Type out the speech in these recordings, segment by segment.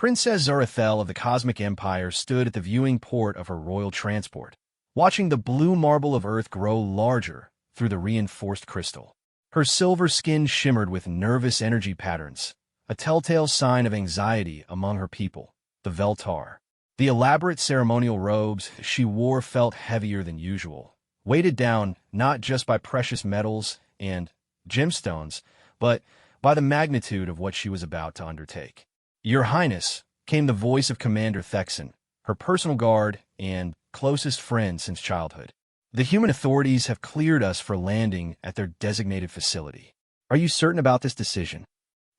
Princess Zarathel of the Cosmic Empire stood at the viewing port of her royal transport, watching the blue marble of Earth grow larger through the reinforced crystal. Her silver skin shimmered with nervous energy patterns, a telltale sign of anxiety among her people, the Veltar. The elaborate ceremonial robes she wore felt heavier than usual, weighted down not just by precious metals and gemstones, but by the magnitude of what she was about to undertake. "Your Highness," came the voice of Commander Thexan, her personal guard and closest friend since childhood. "The human authorities have cleared us for landing at their designated facility. Are you certain about this decision?"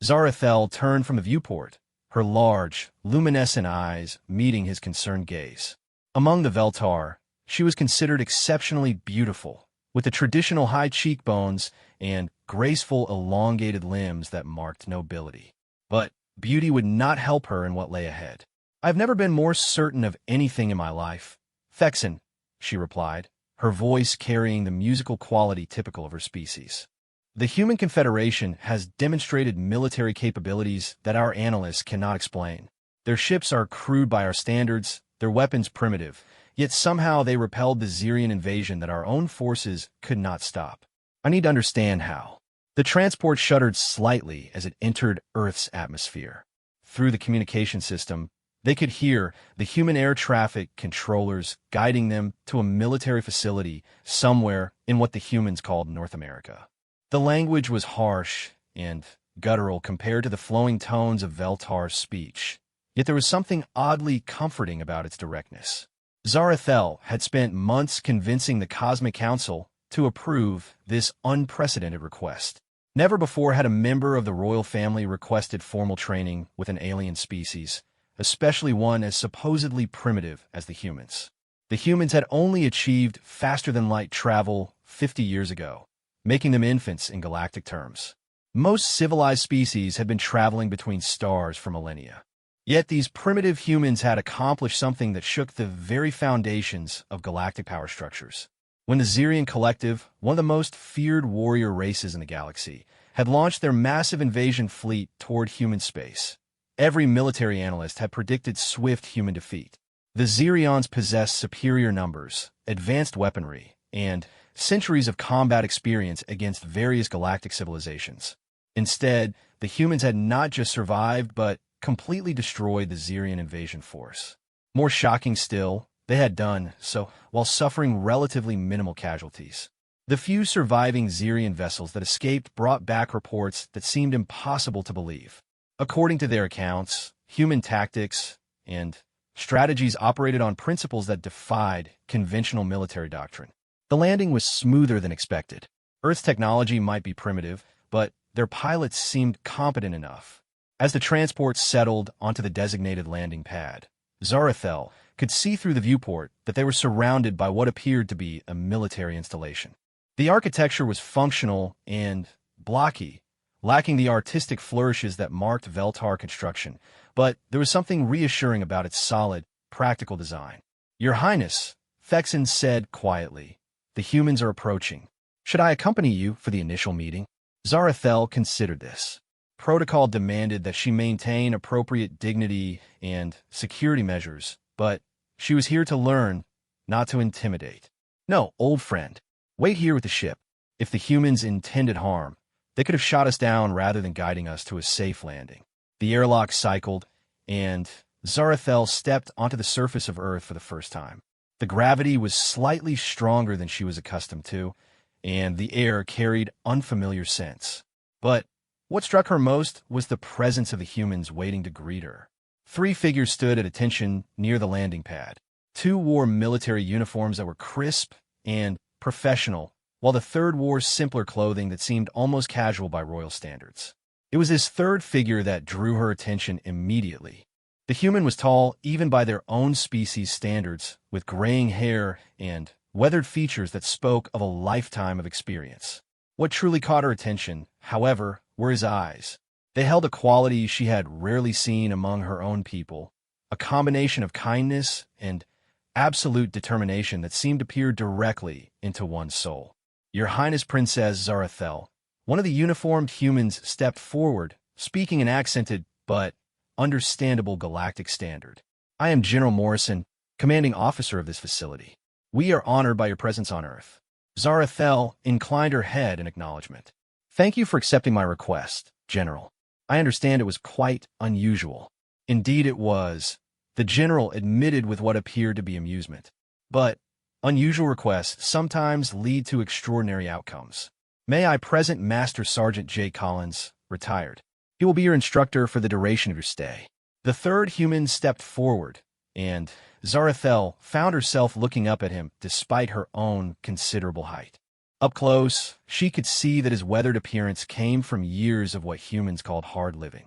Zarathel turned from the viewport, her large, luminescent eyes meeting his concerned gaze. Among the Veltar, she was considered exceptionally beautiful, with the traditional high cheekbones and graceful, elongated limbs that marked nobility. But beauty would not help her in what lay ahead. "I've never been more certain of anything in my life, Thexan," she replied, her voice carrying the musical quality typical of her species. "The Human Confederation has demonstrated military capabilities that our analysts cannot explain. Their ships are crude by our standards, their weapons primitive, yet somehow they repelled the Xerian invasion that our own forces could not stop. I need to understand how." The transport shuddered slightly as it entered Earth's atmosphere. Through the communication system, they could hear the human air traffic controllers guiding them to a military facility somewhere in what the humans called North America. The language was harsh and guttural compared to the flowing tones of Veltar's speech, yet there was something oddly comforting about its directness. Zarathel had spent months convincing the Cosmic Council to approve this unprecedented request. Never before had a member of the royal family requested formal training with an alien species, especially one as supposedly primitive as the humans. The humans had only achieved faster-than-light travel 50 years ago, making them infants in galactic terms. Most civilized species had been traveling between stars for millennia. Yet these primitive humans had accomplished something that shook the very foundations of galactic power structures. When the Xerian Collective, one of the most feared warrior races in the galaxy, had launched their massive invasion fleet toward human space, every military analyst had predicted swift human defeat. The Xerions possessed superior numbers, advanced weaponry, and centuries of combat experience against various galactic civilizations. Instead, the humans had not just survived, but completely destroyed the Xerian invasion force. More shocking still, they had done so while suffering relatively minimal casualties. The few surviving Xerian vessels that escaped brought back reports that seemed impossible to believe. According to their accounts, human tactics and strategies operated on principles that defied conventional military doctrine. The landing was smoother than expected. Earth's technology might be primitive, but their pilots seemed competent enough. As the transport settled onto the designated landing pad, Zarathel could see through the viewport that they were surrounded by what appeared to be a military installation. The architecture was functional and blocky, lacking the artistic flourishes that marked Veltar construction, but there was something reassuring about its solid, practical design. "Your Highness," Thexan said quietly, "the humans are approaching. Should I accompany you for the initial meeting?" Zarathel considered this. Protocol demanded that she maintain appropriate dignity and security measures, but she was here to learn, not to intimidate. "No, old friend. Wait here with the ship. If the humans intended harm, they could have shot us down rather than guiding us to a safe landing." The airlock cycled, and Zarathel stepped onto the surface of Earth for the first time. The gravity was slightly stronger than she was accustomed to, and the air carried unfamiliar scents. But what struck her most was the presence of the humans waiting to greet her. 3 figures stood at attention near the landing pad. 2 wore military uniforms that were crisp and professional, while the third wore simpler clothing that seemed almost casual by royal standards. It was this third figure that drew her attention immediately. The human was tall even by their own species' standards, with graying hair and weathered features that spoke of a lifetime of experience. What truly caught her attention, however, were his eyes. They held a quality she had rarely seen among her own people, a combination of kindness and absolute determination that seemed to peer directly into one's soul. "Your Highness Princess Zarathel," one of the uniformed humans stepped forward, speaking in accented but understandable galactic standard. I am General Morrison, commanding officer of this facility. We are honored by your presence on Earth. Zarathel inclined her head in acknowledgement. Thank you for accepting my request, General. I understand it was quite unusual. Indeed it was. The General admitted with what appeared to be amusement. But unusual requests sometimes lead to extraordinary outcomes. May I present Master Sergeant J. Collins, retired. He will be your instructor for the duration of your stay. The third human stepped forward, and Zarathel found herself looking up at him despite her own considerable height. Up close, she could see that his weathered appearance came from years of what humans called hard living.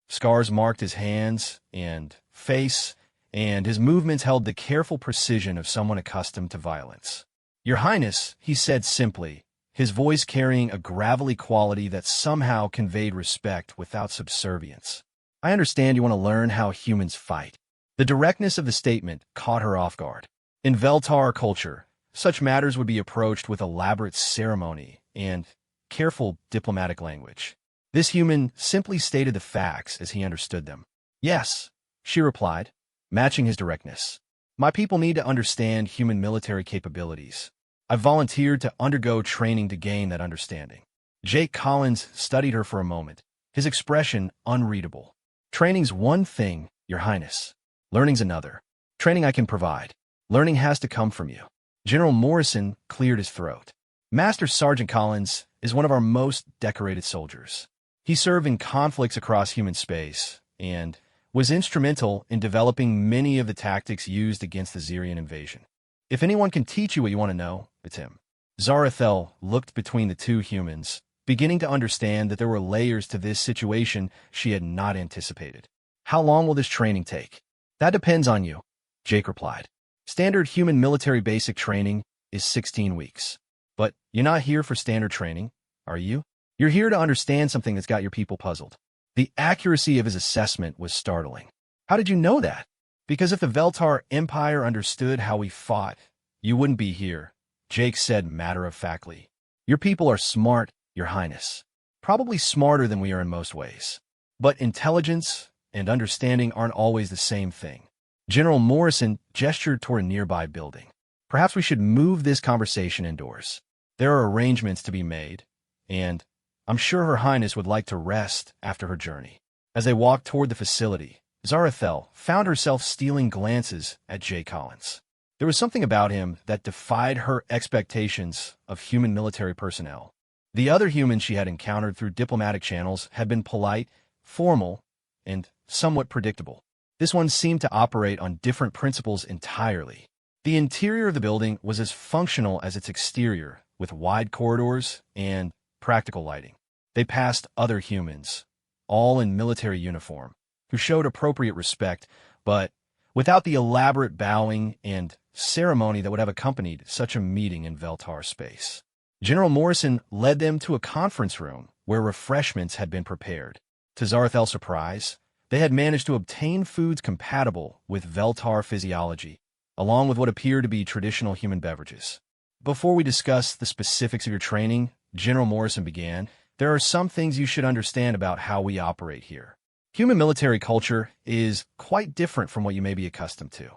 Scars marked his hands and face, and his movements held the careful precision of someone accustomed to violence. Your Highness, he said simply, his voice carrying a gravelly quality that somehow conveyed respect without subservience. I understand you want to learn how humans fight. The directness of the statement caught her off guard. In Veltar culture, such matters would be approached with elaborate ceremony and careful diplomatic language. This human simply stated the facts as he understood them. Yes, she replied, matching his directness. My people need to understand human military capabilities. I volunteered to undergo training to gain that understanding. Jake Collins studied her for a moment, his expression unreadable. Training's one thing, Your Highness. Learning's another. Training I can provide. Learning has to come from you. General Morrison cleared his throat. Master Sergeant Collins is one of our most decorated soldiers. He served in conflicts across human space and was instrumental in developing many of the tactics used against the Xerian invasion. If anyone can teach you what you want to know, it's him. Zarathel looked between the two humans, beginning to understand that there were layers to this situation she had not anticipated. How long will this training take? That depends on you, Jake replied. Standard human military basic training is 16 weeks. But you're not here for standard training, are you? You're here to understand something that's got your people puzzled. The accuracy of his assessment was startling. How did you know that? Because if the Veltar Empire understood how we fought, you wouldn't be here, Jake said matter-of-factly. Your people are smart, Your Highness. Probably smarter than we are in most ways. But intelligence and understanding aren't always the same thing. General Morrison gestured toward a nearby building. Perhaps we should move this conversation indoors. There are arrangements to be made, and I'm sure Her Highness would like to rest after her journey. As they walked toward the facility, Zarathel found herself stealing glances at Jay Collins. There was something about him that defied her expectations of human military personnel. The other humans she had encountered through diplomatic channels had been polite, formal, and somewhat predictable. This one seemed to operate on different principles entirely. The interior of the building was as functional as its exterior, with wide corridors and practical lighting. They passed other humans, all in military uniform, who showed appropriate respect, but without the elaborate bowing and ceremony that would have accompanied such a meeting in Veltar space. General Morrison led them to a conference room where refreshments had been prepared. To Zarathel's surprise, they had managed to obtain foods compatible with Veltar physiology, along with what appeared to be traditional human beverages. Before we discuss the specifics of your training, General Morrison began, there are some things you should understand about how we operate here. Human military culture is quite different from what you may be accustomed to.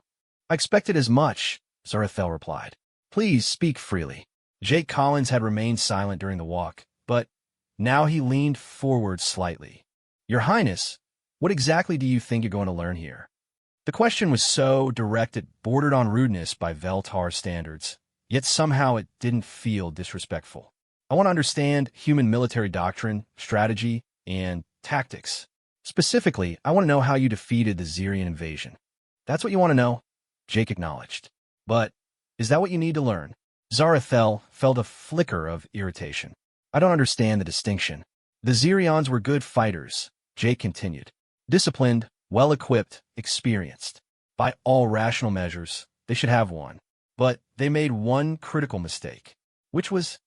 I expected as much, Zarathel replied. Please speak freely. Jake Collins had remained silent during the walk, but now he leaned forward slightly. Your Highness, what exactly do you think you're going to learn here? The question was so direct it bordered on rudeness by Veltar standards, yet somehow it didn't feel disrespectful. I want to understand human military doctrine, strategy, and tactics. Specifically, I want to know how you defeated the Xerian invasion. That's what you want to know? Jake acknowledged. But is that what you need to learn? Zarathel felt a flicker of irritation. I don't understand the distinction. The Xerions were good fighters, Jake continued. Disciplined, well-equipped, experienced. By all rational measures, they should have won. But they made one critical mistake, which was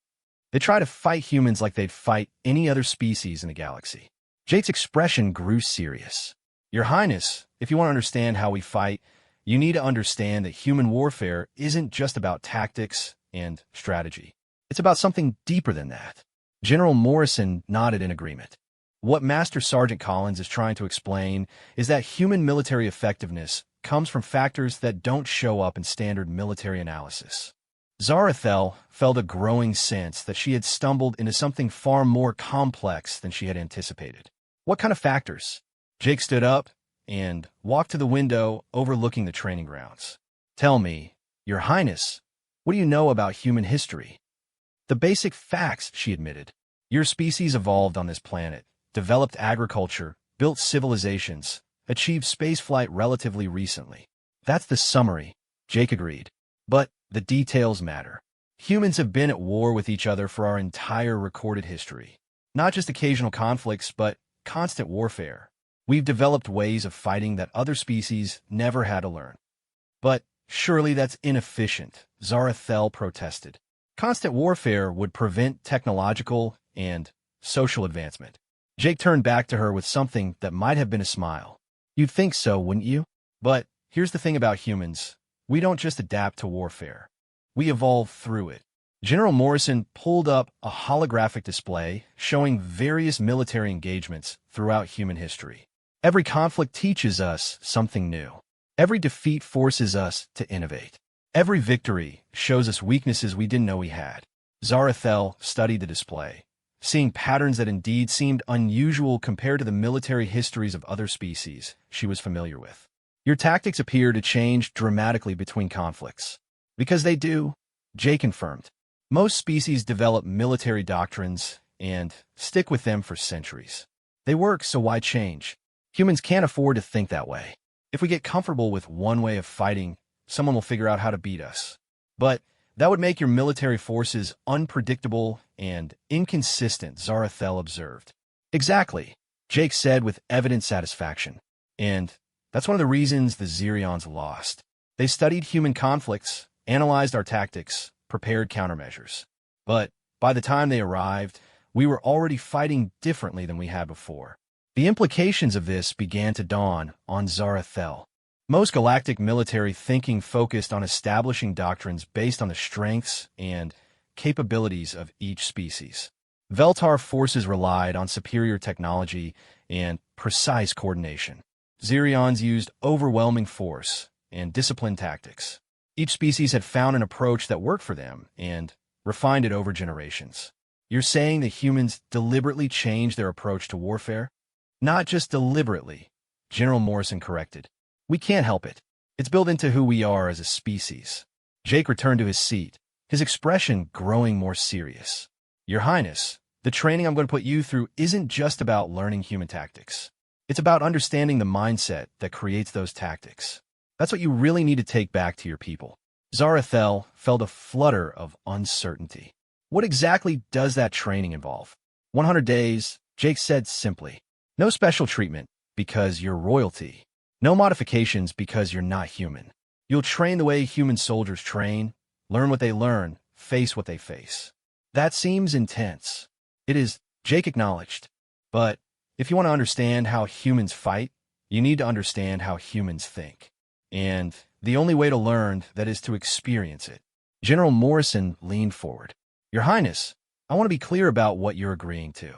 they tried to fight humans like they'd fight any other species in the galaxy. Jake's expression grew serious. Your Highness, if you want to understand how we fight, you need to understand that human warfare isn't just about tactics and strategy. It's about something deeper than that. General Morrison nodded in agreement. What Master Sergeant Collins is trying to explain is that human military effectiveness comes from factors that don't show up in standard military analysis. Zarathel felt a growing sense that she had stumbled into something far more complex than she had anticipated. What kind of factors? Jake stood up and walked to the window overlooking the training grounds. Tell me, Your Highness, what do you know about human history? The basic facts, she admitted. Your species evolved on this planet, developed agriculture, built civilizations, achieved spaceflight relatively recently. That's the summary, Jake agreed. But the details matter. Humans have been at war with each other for our entire recorded history. Not just occasional conflicts, but constant warfare. We've developed ways of fighting that other species never had to learn. But surely that's inefficient, Zarathel protested. Constant warfare would prevent technological and social advancement. Jake turned back to her with something that might have been a smile. You'd think so, wouldn't you? But here's the thing about humans. We don't just adapt to warfare. We evolve through it. General Morrison pulled up a holographic display showing various military engagements throughout human history. Every conflict teaches us something new. Every defeat forces us to innovate. Every victory shows us weaknesses we didn't know we had. Zarathel studied the display, seeing patterns that indeed seemed unusual compared to the military histories of other species she was familiar with. Your tactics appear to change dramatically between conflicts. Because they do, Jake confirmed. Most species develop military doctrines and stick with them for centuries. They work, so why change? Humans can't afford to think that way. If we get comfortable with one way of fighting, someone will figure out how to beat us. But that would make your military forces unpredictable and inconsistent, Zarathel observed. Exactly, Jake said with evident satisfaction. And that's one of the reasons the Zirions lost. They studied human conflicts, analyzed our tactics, prepared countermeasures. But by the time they arrived, we were already fighting differently than we had before. The implications of this began to dawn on Zarathel. Most galactic military thinking focused on establishing doctrines based on the strengths and capabilities of each species. Veltar forces relied on superior technology and precise coordination. Zirions used overwhelming force and disciplined tactics. Each species had found an approach that worked for them and refined it over generations. You're saying that humans deliberately changed their approach to warfare? Not just deliberately, General Morrison corrected. We can't help it. It's built into who we are as a species. Jake returned to his seat, his expression growing more serious. Your Highness, the training I'm going to put you through isn't just about learning human tactics. It's about understanding the mindset that creates those tactics. That's what you really need to take back to your people. Zarathel felt a flutter of uncertainty. What exactly does that training involve? 100 days, Jake said simply. No special treatment, because you're royalty. No modifications, because you're not human. You'll train the way human soldiers train, learn what they learn, face what they face. That seems intense. It is, Jake acknowledged. But if you want to understand how humans fight, you need to understand how humans think. And the only way to learn that is to experience it. General Morrison leaned forward. Your Highness, I want to be clear about what you're agreeing to.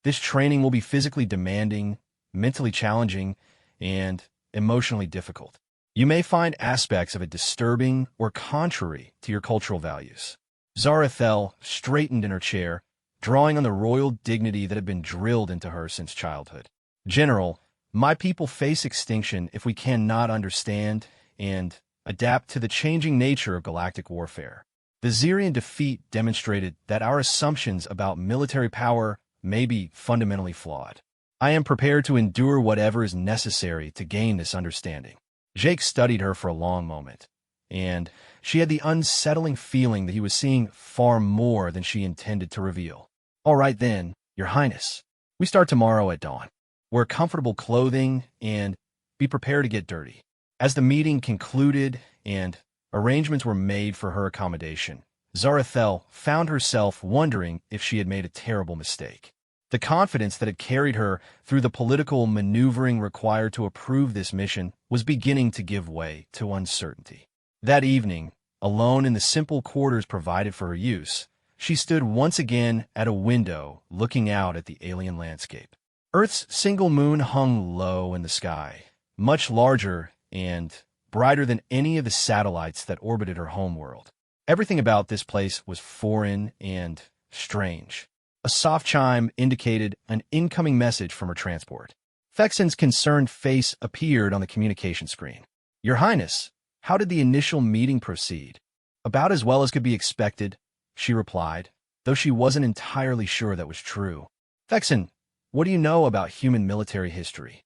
This training will be physically demanding, mentally challenging, and emotionally difficult. You may find aspects of it disturbing or contrary to your cultural values. Zarathel straightened in her chair, drawing on the royal dignity that had been drilled into her since childhood. General, my people face extinction if we cannot understand and adapt to the changing nature of galactic warfare. The Zirian defeat demonstrated that our assumptions about military power may be fundamentally flawed. I am prepared to endure whatever is necessary to gain this understanding. Jake studied her for a long moment, and she had the unsettling feeling that he was seeing far more than she intended to reveal. All right then, Your Highness. We start tomorrow at dawn. Wear comfortable clothing and be prepared to get dirty. As the meeting concluded and arrangements were made for her accommodation, Zarathel found herself wondering if she had made a terrible mistake. The confidence that had carried her through the political maneuvering required to approve this mission was beginning to give way to uncertainty. That evening, alone in the simple quarters provided for her use, she stood once again at a window looking out at the alien landscape. Earth's single moon hung low in the sky, much larger and brighter than any of the satellites that orbited her homeworld. Everything about this place was foreign and strange. A soft chime indicated an incoming message from her transport. Fexen's concerned face appeared on the communication screen. "Your Highness, how did the initial meeting proceed?" "About as well as could be expected," she replied, though she wasn't entirely sure that was true. "Fexen, what do you know about human military history?"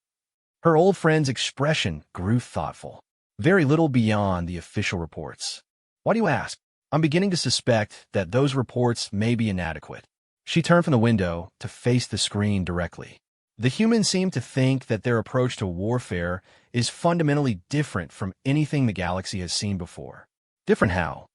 Her old friend's expression grew thoughtful. "Very little beyond the official reports." "Why do you ask?" "I'm beginning to suspect that those reports may be inadequate." She turned from the window to face the screen directly. "The humans seem to think that their approach to warfare is fundamentally different from anything the galaxy has seen before." "Different how?"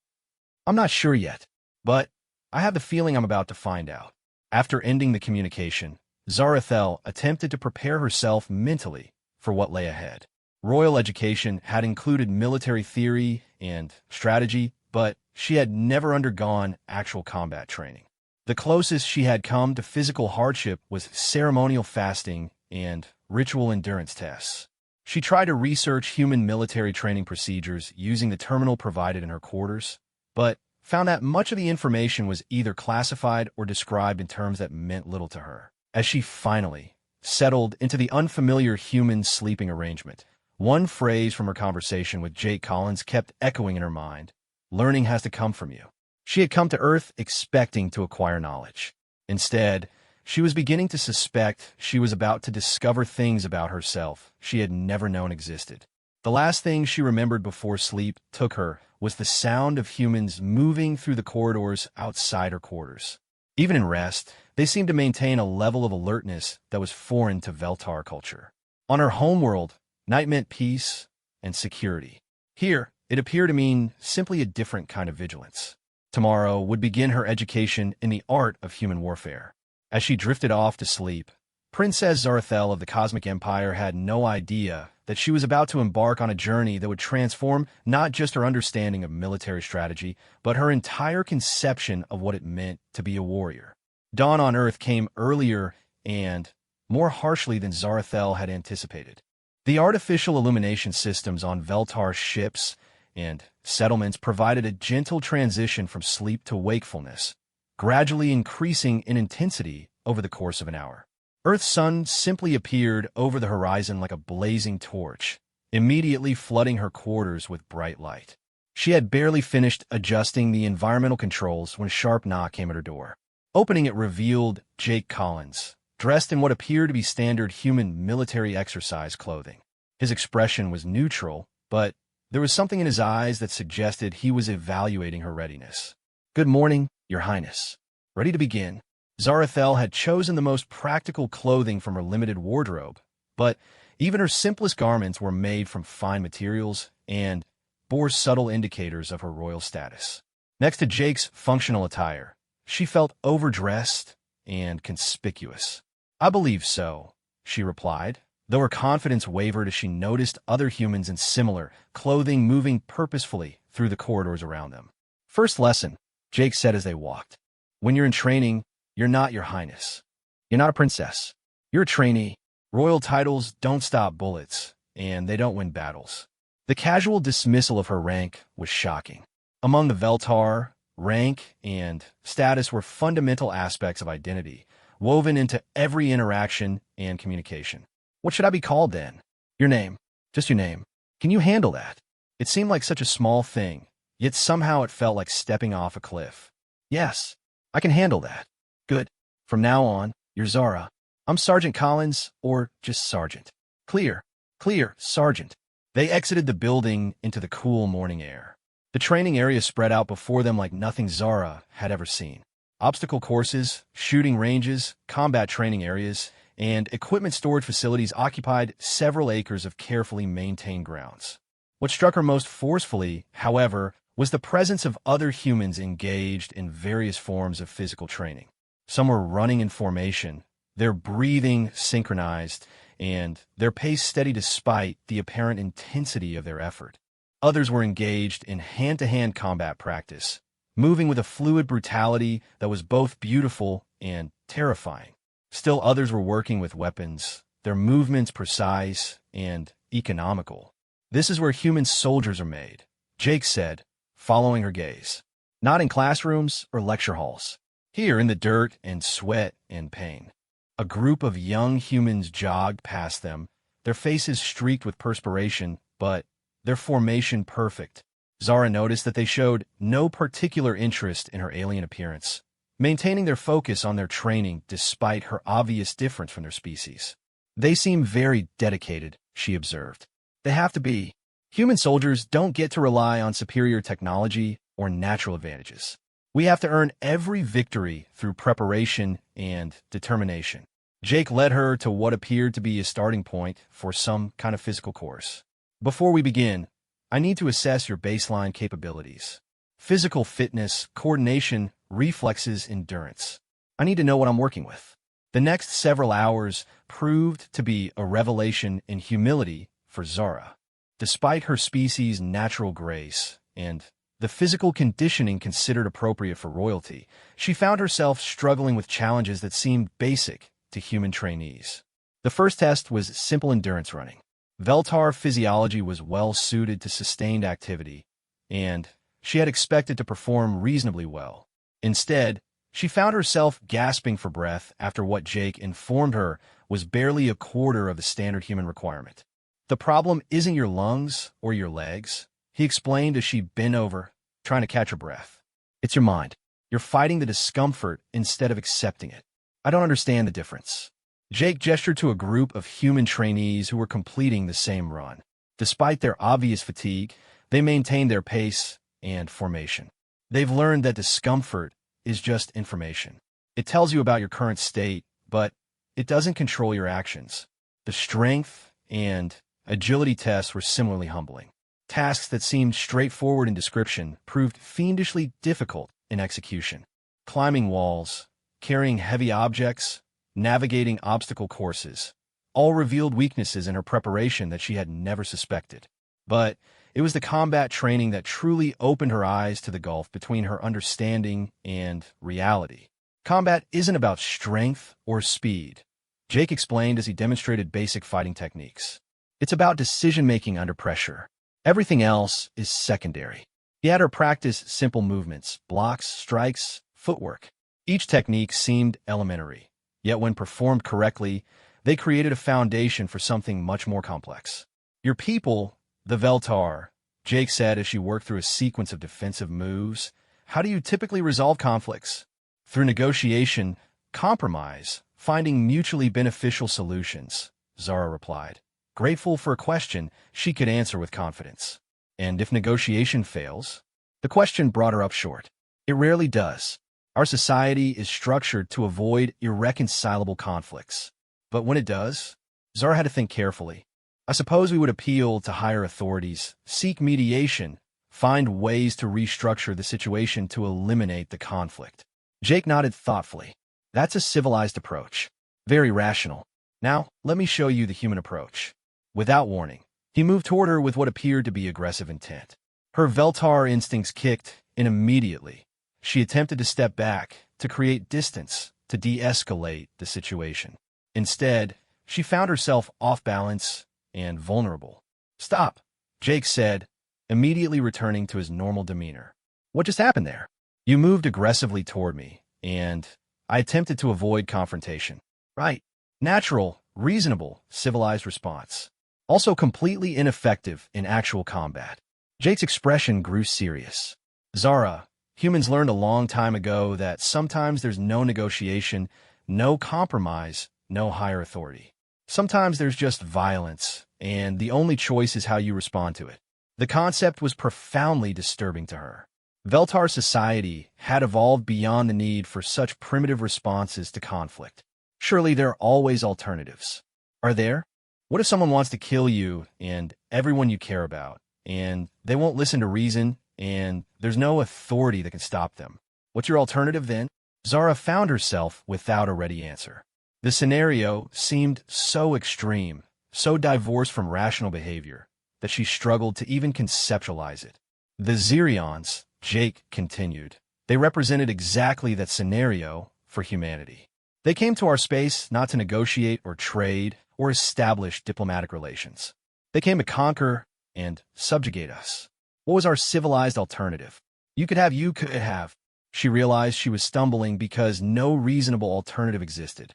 "I'm not sure yet, but I have the feeling I'm about to find out." After ending the communication, Zarathel attempted to prepare herself mentally for what lay ahead. Royal education had included military theory and strategy, but she had never undergone actual combat training. The closest she had come to physical hardship was ceremonial fasting and ritual endurance tests. She tried to research human military training procedures using the terminal provided in her quarters, but found that much of the information was either classified or described in terms that meant little to her. As she finally settled into the unfamiliar human sleeping arrangement, one phrase from her conversation with Jake Collins kept echoing in her mind: "Learning has to come from you." She had come to Earth expecting to acquire knowledge. Instead, she was beginning to suspect she was about to discover things about herself she had never known existed. The last thing she remembered before sleep took her was the sound of humans moving through the corridors outside her quarters. Even in rest, they seemed to maintain a level of alertness that was foreign to Veltar culture. On her homeworld, night meant peace and security. Here, it appeared to mean simply a different kind of vigilance. Tomorrow would begin her education in the art of human warfare. As she drifted off to sleep, Princess Zarathel of the Cosmic Empire had no idea that she was about to embark on a journey that would transform not just her understanding of military strategy, but her entire conception of what it meant to be a warrior. Dawn on Earth came earlier and more harshly than Zarathel had anticipated. The artificial illumination systems on Veltar's ships and settlements provided a gentle transition from sleep to wakefulness, gradually increasing in intensity over the course of an hour. Earth's sun simply appeared over the horizon like a blazing torch, immediately flooding her quarters with bright light. She had barely finished adjusting the environmental controls when a sharp knock came at her door. Opening it revealed Jake Collins, dressed in what appeared to be standard human military exercise clothing. His expression was neutral, but there was something in his eyes that suggested he was evaluating her readiness. "Good morning, Your Highness." Ready to begin, Zarathel had chosen the most practical clothing from her limited wardrobe, but even her simplest garments were made from fine materials and bore subtle indicators of her royal status. Next to Jake's functional attire, she felt overdressed and conspicuous. "I believe so," she replied, though her confidence wavered as she noticed other humans in similar clothing moving purposefully through the corridors around them. "First lesson," Jake said as they walked. "When you're in training, you're not Your Highness. You're not a princess. You're a trainee. Royal titles don't stop bullets, and they don't win battles." The casual dismissal of her rank was shocking. Among the Veltar, rank and status were fundamental aspects of identity, woven into every interaction and communication. "What should I be called then?" "Your name. Just your name. Can you handle that?" It seemed like such a small thing, yet somehow it felt like stepping off a cliff. "Yes, I can handle that." "Good. From now on, you're Zara. I'm Sergeant Collins, or just Sergeant." "Clear. Clear, Sergeant." They exited the building into the cool morning air. The training area spread out before them like nothing Zara had ever seen. Obstacle courses, shooting ranges, combat training areas, and equipment storage facilities occupied several acres of carefully maintained grounds. What struck her most forcefully, however, was the presence of other humans engaged in various forms of physical training. Some were running in formation, their breathing synchronized, and their pace steady despite the apparent intensity of their effort. Others were engaged in hand-to-hand combat practice, moving with a fluid brutality that was both beautiful and terrifying. Still others were working with weapons, their movements precise and economical. This is where human soldiers are made, Jake said, following her gaze. Not in classrooms or lecture halls. Here in the dirt and sweat and pain. A group of young humans jogged past them, their faces streaked with perspiration, but their formation perfect. Zara noticed that they showed no particular interest in her alien appearance, maintaining their focus on their training despite her obvious difference from their species. They seem very dedicated, she observed. They have to be. Human soldiers don't get to rely on superior technology or natural advantages. We have to earn every victory through preparation and determination. Jake led her to what appeared to be a starting point for some kind of physical course. Before we begin, I need to assess your baseline capabilities. Physical fitness, coordination, reflexes, endurance. I need to know what I'm working with. The next several hours proved to be a revelation in humility for Zara. Despite her species' natural grace and the physical conditioning considered appropriate for royalty, she found herself struggling with challenges that seemed basic to human trainees. The first test was simple endurance running. Veltar physiology was well suited to sustained activity, and she had expected to perform reasonably well. Instead, she found herself gasping for breath after what Jake informed her was barely a quarter of the standard human requirement. The problem isn't your lungs or your legs, he explained as she bent over, trying to catch her breath. It's your mind. You're fighting the discomfort instead of accepting it. I don't understand the difference. Jake gestured to a group of human trainees who were completing the same run. Despite their obvious fatigue, they maintained their pace and formation. They've learned that discomfort is just information. It tells you about your current state, but it doesn't control your actions. The strength and agility tests were similarly humbling. Tasks that seemed straightforward in description proved fiendishly difficult in execution. Climbing walls, carrying heavy objects, navigating obstacle courses, all revealed weaknesses in her preparation that she had never suspected. But it was the combat training that truly opened her eyes to the gulf between her understanding and reality. Combat isn't about strength or speed, Jake explained as he demonstrated basic fighting techniques. It's about decision-making under pressure. Everything else is secondary. He had her practice simple movements, blocks, strikes, footwork. Each technique seemed elementary, yet when performed correctly, they created a foundation for something much more complex. Your people, the Veltar, Jake said as she worked through a sequence of defensive moves. How do you typically resolve conflicts? Through negotiation, compromise, finding mutually beneficial solutions, Zara replied. Grateful for a question she could answer with confidence. And if negotiation fails? The question brought her up short. It rarely does. Our society is structured to avoid irreconcilable conflicts. But when it does, Zara had to think carefully. I suppose we would appeal to higher authorities, seek mediation, find ways to restructure the situation to eliminate the conflict. Jake nodded thoughtfully. That's a civilized approach. Very rational. Now, let me show you the human approach. Without warning, he moved toward her with what appeared to be aggressive intent. Her Veltar instincts kicked in immediately. She attempted to step back, to create distance, to de-escalate the situation. Instead, she found herself off balance and vulnerable. Stop, Jake said, immediately returning to his normal demeanor. What just happened there? You moved aggressively toward me, and I attempted to avoid confrontation. Right. Natural, reasonable, civilized response. Also completely ineffective in actual combat. Jake's expression grew serious. Zara, humans learned a long time ago that sometimes there's no negotiation, no compromise, no higher authority. Sometimes there's just violence, and the only choice is how you respond to it. The concept was profoundly disturbing to her. Veltar society had evolved beyond the need for such primitive responses to conflict. Surely there are always alternatives. Are there? What if someone wants to kill you and everyone you care about, and they won't listen to reason, and there's no authority that can stop them? What's your alternative then? Zara found herself without a ready answer. The scenario seemed so extreme, so divorced from rational behavior, that she struggled to even conceptualize it. The Zirions, Jake continued, they represented exactly that scenario for humanity. They came to our space not to negotiate or trade or establish diplomatic relations. They came to conquer and subjugate us. What was our civilized alternative? You could have. She realized she was stumbling because no reasonable alternative existed.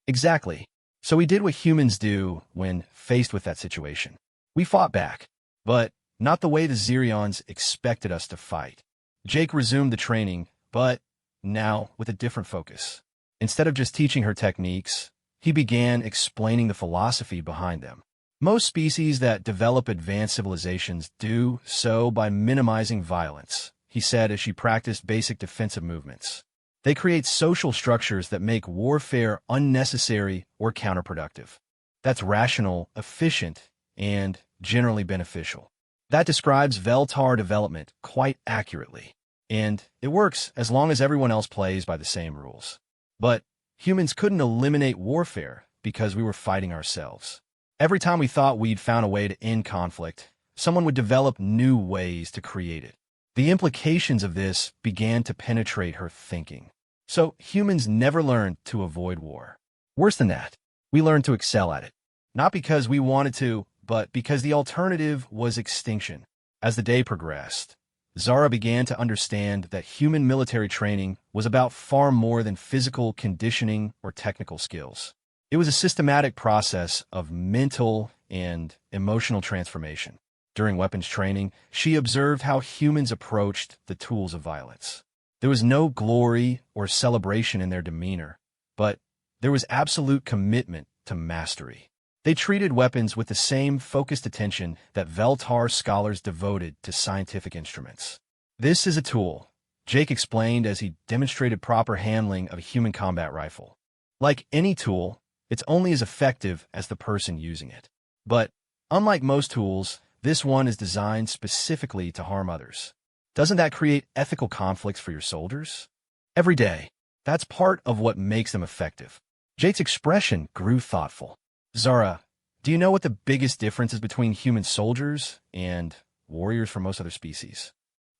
Exactly. So we did what humans do when faced with that situation. We fought back, but not the way the Zirions expected us to fight. Jake resumed the training, but now with a different focus. Instead of just teaching her techniques, he began explaining the philosophy behind them. Most species that develop advanced civilizations do so by minimizing violence, he said as she practiced basic defensive movements. They create social structures that make warfare unnecessary or counterproductive. That's rational, efficient, and generally beneficial. That describes Veltar development quite accurately. And it works as long as everyone else plays by the same rules. But humans couldn't eliminate warfare because we were fighting ourselves. Every time we thought we'd found a way to end conflict, someone would develop new ways to create it. The implications of this began to penetrate her thinking. So humans never learned to avoid war. Worse than that, we learned to excel at it. Not because we wanted to, but because the alternative was extinction. As the day progressed, Zara began to understand that human military training was about far more than physical conditioning or technical skills. It was a systematic process of mental and emotional transformation. During weapons training, she observed how humans approached the tools of violence. There was no glory or celebration in their demeanor, but there was absolute commitment to mastery. They treated weapons with the same focused attention that Veltar scholars devoted to scientific instruments. This is a tool, Jake explained as he demonstrated proper handling of a human combat rifle. Like any tool, it's only as effective as the person using it. But unlike most tools, this one is designed specifically to harm others. Doesn't that create ethical conflicts for your soldiers? Every day. That's part of what makes them effective. Jake's expression grew thoughtful. Zara, do you know what the biggest difference is between human soldiers and warriors from most other species?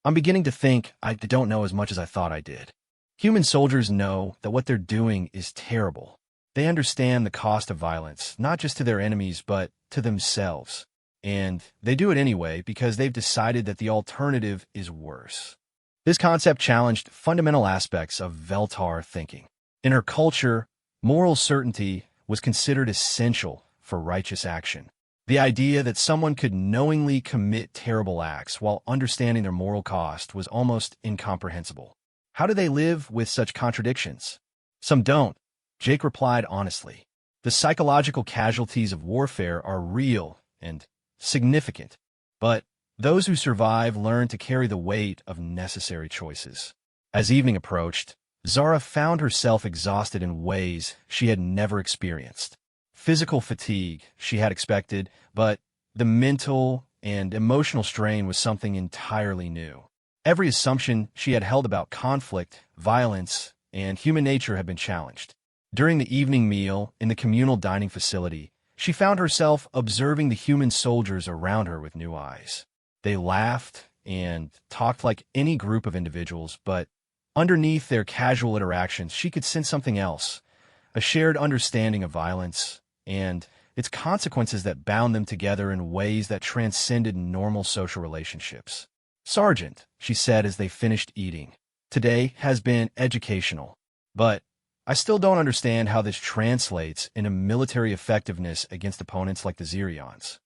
I'm beginning to think I don't know as much as I thought I did. Human soldiers know that what they're doing is terrible. They understand the cost of violence, not just to their enemies, but to themselves. And they do it anyway because they've decided that the alternative is worse. This concept challenged fundamental aspects of Veltar thinking. In her culture, moral certainty was considered essential for righteous action. The idea that someone could knowingly commit terrible acts while understanding their moral cost was almost incomprehensible. How do they live with such contradictions? Some don't, Jake replied honestly. The psychological casualties of warfare are real and significant, but those who survive learn to carry the weight of necessary choices. As evening approached, Zara found herself exhausted in ways she had never experienced. Physical fatigue she had expected, but the mental and emotional strain was something entirely new. Every assumption she had held about conflict, violence, and human nature had been challenged. During the evening meal in the communal dining facility, she found herself observing the human soldiers around her with new eyes. They laughed and talked like any group of individuals, but underneath their casual interactions, she could sense something else, a shared understanding of violence and its consequences that bound them together in ways that transcended normal social relationships. "Sergeant," she said as they finished eating, "today has been educational, but I still don't understand how this translates into military effectiveness against opponents like the Zirions."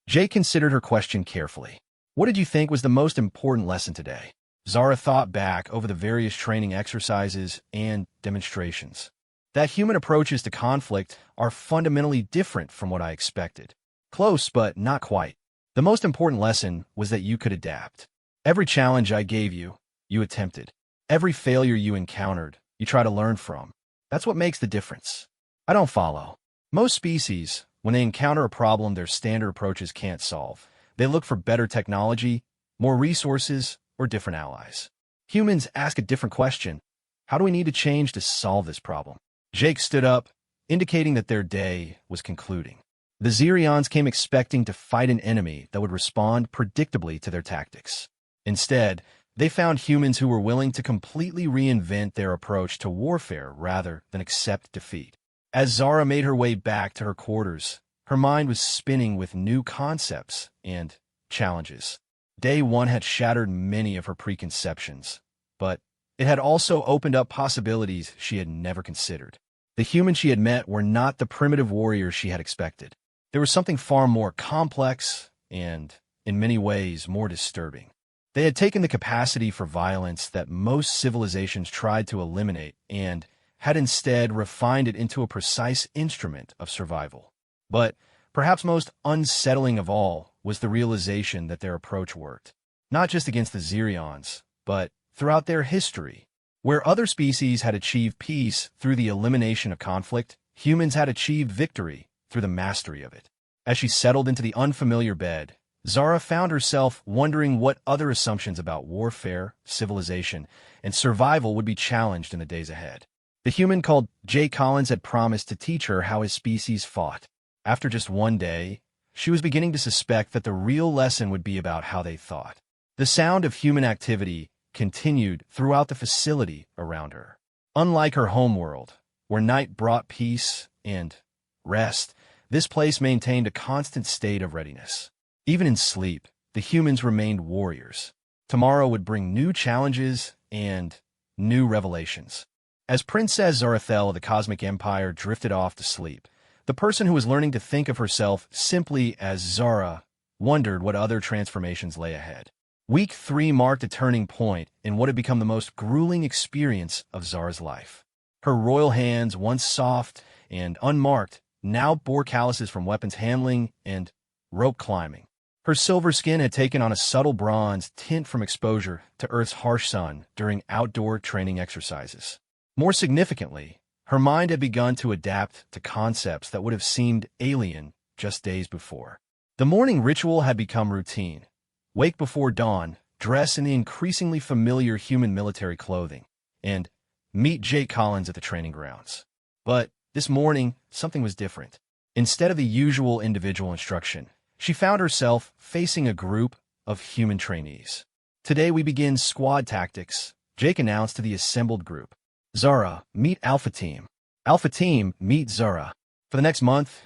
Jake considered her question carefully. "What did you think was the most important lesson today?" Zara thought back over the various training exercises and demonstrations. That human approaches to conflict are fundamentally different from what I expected. Close, but not quite. The most important lesson was that you could adapt. Every challenge I gave you, you attempted. Every failure you encountered, you try to learn from. That's what makes the difference. I don't follow. Most species, when they encounter a problem their standard approaches can't solve, they look for better technology, more resources, or different allies. Humans ask a different question. How do we need to change to solve this problem? Jake stood up, indicating that their day was concluding. The Zirions came expecting to fight an enemy that would respond predictably to their tactics. Instead, They found humans who were willing to completely reinvent their approach to warfare rather than accept defeat. As Zara made her way back to her quarters, her mind was spinning with new concepts and challenges. Day one had shattered many of her preconceptions, but it had also opened up possibilities she had never considered. The humans she had met were not the primitive warriors she had expected. There was something far more complex and, in many ways, more disturbing. They had taken the capacity for violence that most civilizations tried to eliminate and had instead refined it into a precise instrument of survival. But perhaps most unsettling of all was the realization that their approach worked, not just against the Zirions, but throughout their history. Where other species had achieved peace through the elimination of conflict, humans had achieved victory through the mastery of it. As she settled into the unfamiliar bed, Zara found herself wondering what other assumptions about warfare, civilization, and survival would be challenged in the days ahead. The human called Jake Collins had promised to teach her how his species fought. After just one day, she was beginning to suspect that the real lesson would be about how they thought. The sound of human activity continued throughout the facility around her. Unlike her homeworld, where night brought peace and rest, this place maintained a constant state of readiness. Even in sleep, the humans remained warriors. Tomorrow would bring new challenges and new revelations. As Princess Zarathel of the Cosmic Empire drifted off to sleep, the person who was learning to think of herself simply as Zara wondered what other transformations lay ahead. Week 3 marked a turning point in what had become the most grueling experience of Zara's life. Her royal hands, once soft and unmarked, now bore calluses from weapons handling and rope climbing. Her silver skin had taken on a subtle bronze tint from exposure to Earth's harsh sun during outdoor training exercises. More significantly, her mind had begun to adapt to concepts that would have seemed alien just days before. The morning ritual had become routine. Wake before dawn, dress in the increasingly familiar human military clothing, and meet Jake Collins at the training grounds. But this morning, something was different. Instead of the usual individual instruction, she found herself facing a group of human trainees. Today we begin squad tactics, Jake announced to the assembled group. Zara, meet Alpha Team. Alpha Team, meet Zara. For the next month,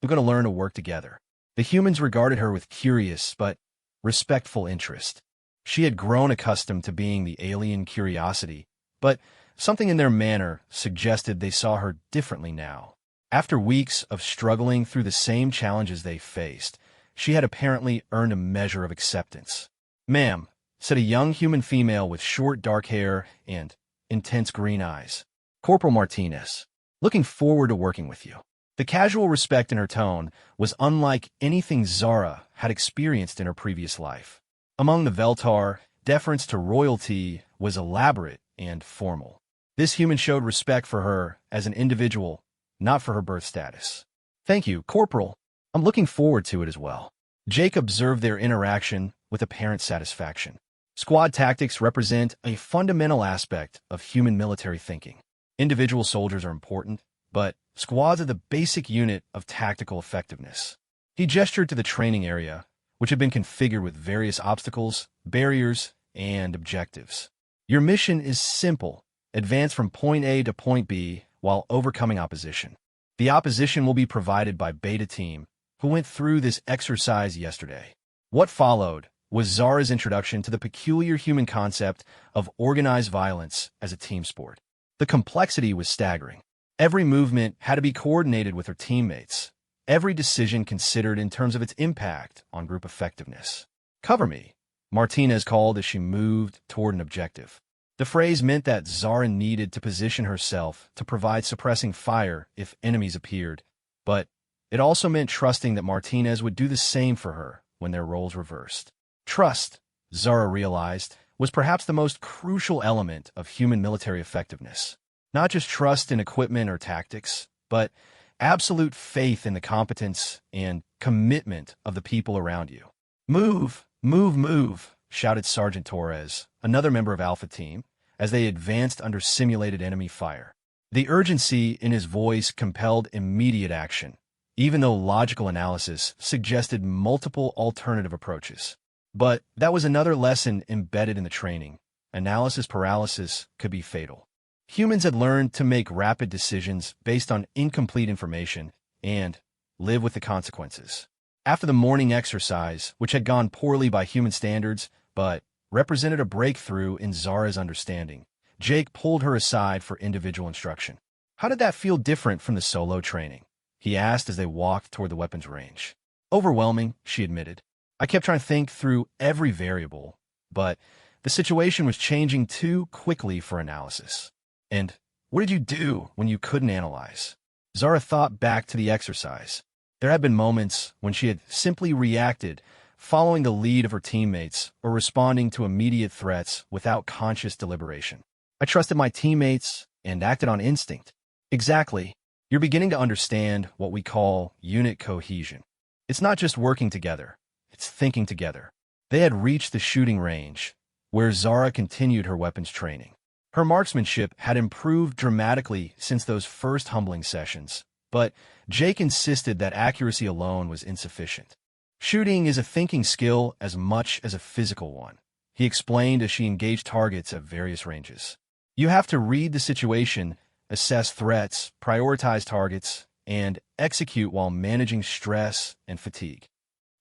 we're going to learn to work together. The humans regarded her with curious but respectful interest. She had grown accustomed to being the alien curiosity, but something in their manner suggested they saw her differently now. After weeks of struggling through the same challenges they faced, she had apparently earned a measure of acceptance. "Ma'am," said a young human female with short dark hair and intense green eyes. "Corporal Martinez. Looking forward to working with you." The casual respect in her tone was unlike anything Zara had experienced in her previous life. Among the Veltar, deference to royalty was elaborate and formal. This human showed respect for her as an individual, not for her birth status. "Thank you, Corporal. I'm looking forward to it as well." Jake observed their interaction with apparent satisfaction. Squad tactics represent a fundamental aspect of human military thinking. Individual soldiers are important, but squads are the basic unit of tactical effectiveness. He gestured to the training area, which had been configured with various obstacles, barriers, and objectives. "Your mission is simple. Advance from point A to point B while overcoming opposition. The opposition will be provided by Beta Team, who went through this exercise yesterday." What followed was Zara's introduction to the peculiar human concept of organized violence as a team sport. The complexity was staggering. Every movement had to be coordinated with her teammates, every decision considered in terms of its impact on group effectiveness. "Cover me," Martinez called as she moved toward an objective. The phrase meant that Zara needed to position herself to provide suppressing fire if enemies appeared, but it also meant trusting that Martinez would do the same for her when their roles reversed. Trust, Zara realized, was perhaps the most crucial element of human military effectiveness. Not just trust in equipment or tactics, but absolute faith in the competence and commitment of the people around you. "Move, move, move," shouted Sergeant Torres, another member of Alpha Team, as they advanced under simulated enemy fire. The urgency in his voice compelled immediate action, even though logical analysis suggested multiple alternative approaches. But that was another lesson embedded in the training. Analysis paralysis could be fatal. Humans had learned to make rapid decisions based on incomplete information and live with the consequences. After the morning exercise, which had gone poorly by human standards, but represented a breakthrough in Zara's understanding, Jake pulled her aside for individual instruction. How did that feel different from the solo training? He asked as they walked toward the weapons range. Overwhelming, she admitted. I kept trying to think through every variable, but the situation was changing too quickly for analysis. And what did you do when you couldn't analyze? Zara thought back to the exercise. There had been moments when she had simply reacted, following the lead of her teammates or responding to immediate threats without conscious deliberation. I trusted my teammates and acted on instinct. Exactly. You're beginning to understand what we call unit cohesion. It's not just working together, it's thinking together. They had reached the shooting range, where Zara continued her weapons training. Her marksmanship had improved dramatically since those first humbling sessions, but Jake insisted that accuracy alone was insufficient. Shooting is a thinking skill as much as a physical one, he explained as she engaged targets at various ranges. You have to read the situation, assess threats, prioritize targets, and execute while managing stress and fatigue.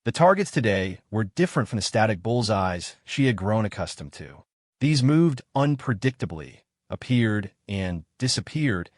The targets today were different from the static bullseyes she had grown accustomed to. These moved unpredictably, appeared and disappeared,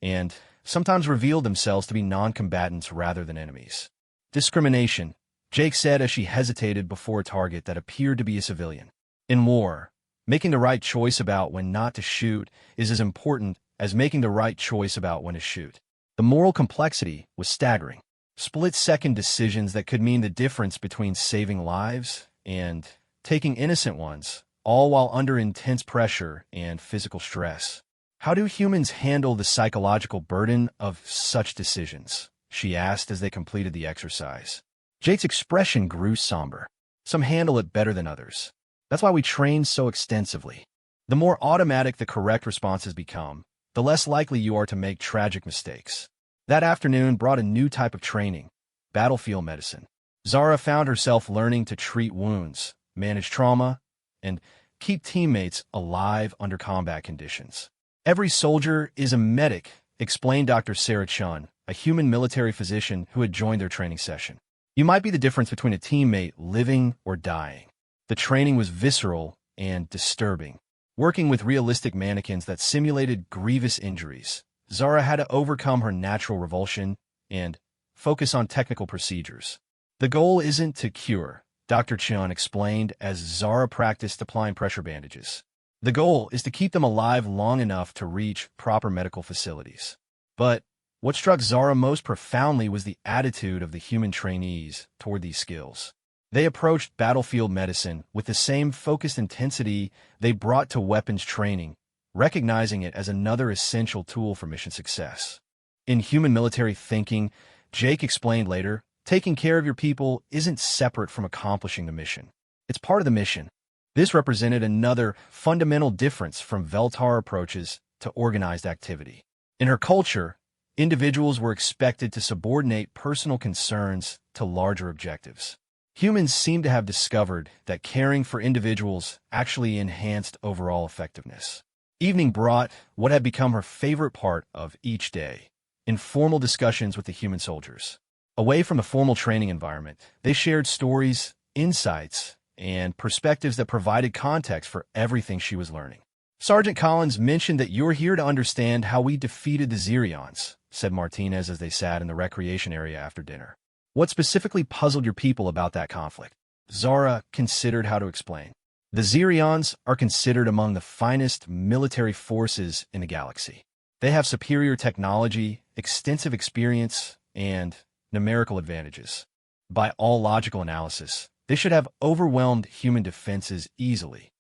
and sometimes revealed themselves to be non-combatants rather than enemies. Discrimination, Jake said as she hesitated before a target that appeared to be a civilian. In war, making the right choice about when not to shoot is as important as making the right choice about when to shoot. The moral complexity was staggering. Split-second decisions that could mean the difference between saving lives and taking innocent ones, all while under intense pressure and physical stress. How do humans handle the psychological burden of such decisions? She asked as they completed the exercise. Jake's expression grew somber. Some handle it better than others. That's why we train so extensively. The more automatic the correct responses become, the less likely you are to make tragic mistakes. That afternoon brought a new type of training, battlefield medicine. Zara found herself learning to treat wounds, manage trauma, and keep teammates alive under combat conditions. Every soldier is a medic, explained Dr. Sarah Chun, a human military physician who had joined their training session. You might be the difference between a teammate living or dying. The training was visceral and disturbing. Working with realistic mannequins that simulated grievous injuries, Zara had to overcome her natural revulsion and focus on technical procedures. The goal isn't to cure, Dr. Chun explained as Zara practiced applying pressure bandages. The goal is to keep them alive long enough to reach proper medical facilities. But what struck Zara most profoundly was the attitude of the human trainees toward these skills. They approached battlefield medicine with the same focused intensity they brought to weapons training, recognizing it as another essential tool for mission success. In human military thinking, Jake explained later, taking care of your people isn't separate from accomplishing the mission. It's part of the mission. This represented another fundamental difference from Veltar approaches to organized activity. In her culture, individuals were expected to subordinate personal concerns to larger objectives. Humans seem to have discovered that caring for individuals actually enhanced overall effectiveness. Evening brought what had become her favorite part of each day, informal discussions with the human soldiers. Away from the formal training environment, they shared stories, insights, and perspectives that provided context for everything she was learning. Sergeant Collins mentioned that you're here to understand how we defeated the Zirions, said Martinez as they sat in the recreation area after dinner. What specifically puzzled your people about that conflict? Zara considered how to explain. The Zirions are considered among the finest military forces in the galaxy. They have superior technology, extensive experience, and numerical advantages. By all logical analysis, they should have overwhelmed human defenses easily.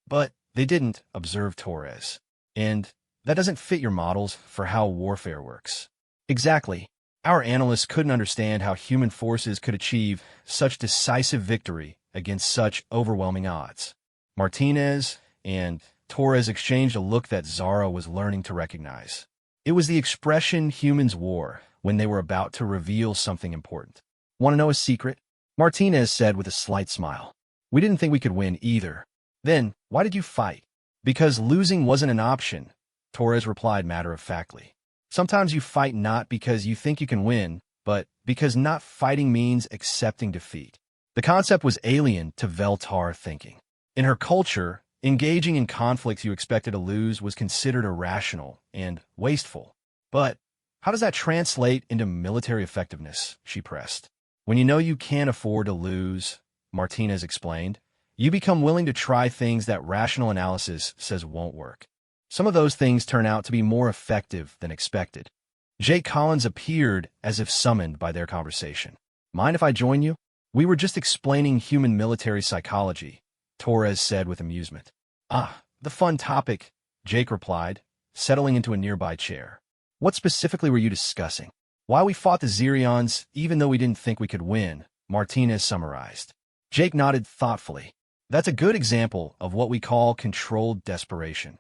But they didn't, observed Torres. And that doesn't fit your models for how warfare works. Exactly. Our analysts couldn't understand how human forces could achieve such decisive victory against such overwhelming odds. Martinez and Torres exchanged a look that Zara was learning to recognize. It was the expression humans wore when they were about to reveal something important. Want to know a secret? Martinez said with a slight smile. We didn't think we could win either. Then, why did you fight? Because losing wasn't an option, Torres replied matter-of-factly. Sometimes you fight not because you think you can win, but because not fighting means accepting defeat. The concept was alien to Veltar thinking. In her culture, engaging in conflicts you expected to lose was considered irrational and wasteful. But how does that translate into military effectiveness? She pressed. When you know you can't afford to lose, Martinez explained, you become willing to try things that rational analysis says won't work. Some of those things turn out to be more effective than expected. Jake Collins appeared as if summoned by their conversation. Mind if I join you? We were just explaining human military psychology, Torres said with amusement. Ah, the fun topic, Jake replied, settling into a nearby chair. What specifically were you discussing? Why we fought the Zirions, even though we didn't think we could win, Martinez summarized. Jake nodded thoughtfully. That's a good example of what we call controlled desperation.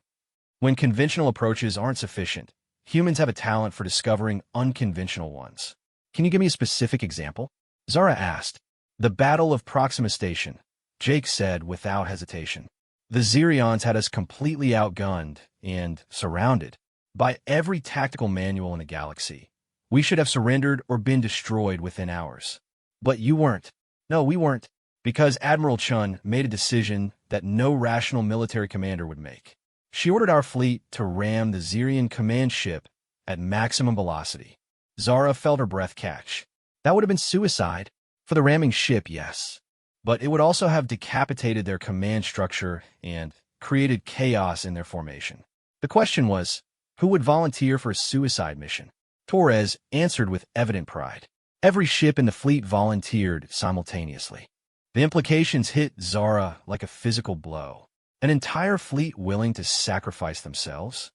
When conventional approaches aren't sufficient, humans have a talent for discovering unconventional ones. Can you give me a specific example? Zara asked. The Battle of Proxima Station, Jake said without hesitation. The Zirions had us completely outgunned and surrounded by every tactical manual in the galaxy. We should have surrendered or been destroyed within hours. But you weren't. No, we weren't. Because Admiral Chun made a decision that no rational military commander would make. She ordered our fleet to ram the Zirian command ship at maximum velocity. Zara felt her breath catch. That would have been suicide. For the ramming ship, yes. But it would also have decapitated their command structure and created chaos in their formation. The question was, who would volunteer for a suicide mission? Torres answered with evident pride. Every ship in the fleet volunteered simultaneously. The implications hit Zara like a physical blow. An entire fleet willing to sacrifice themselves?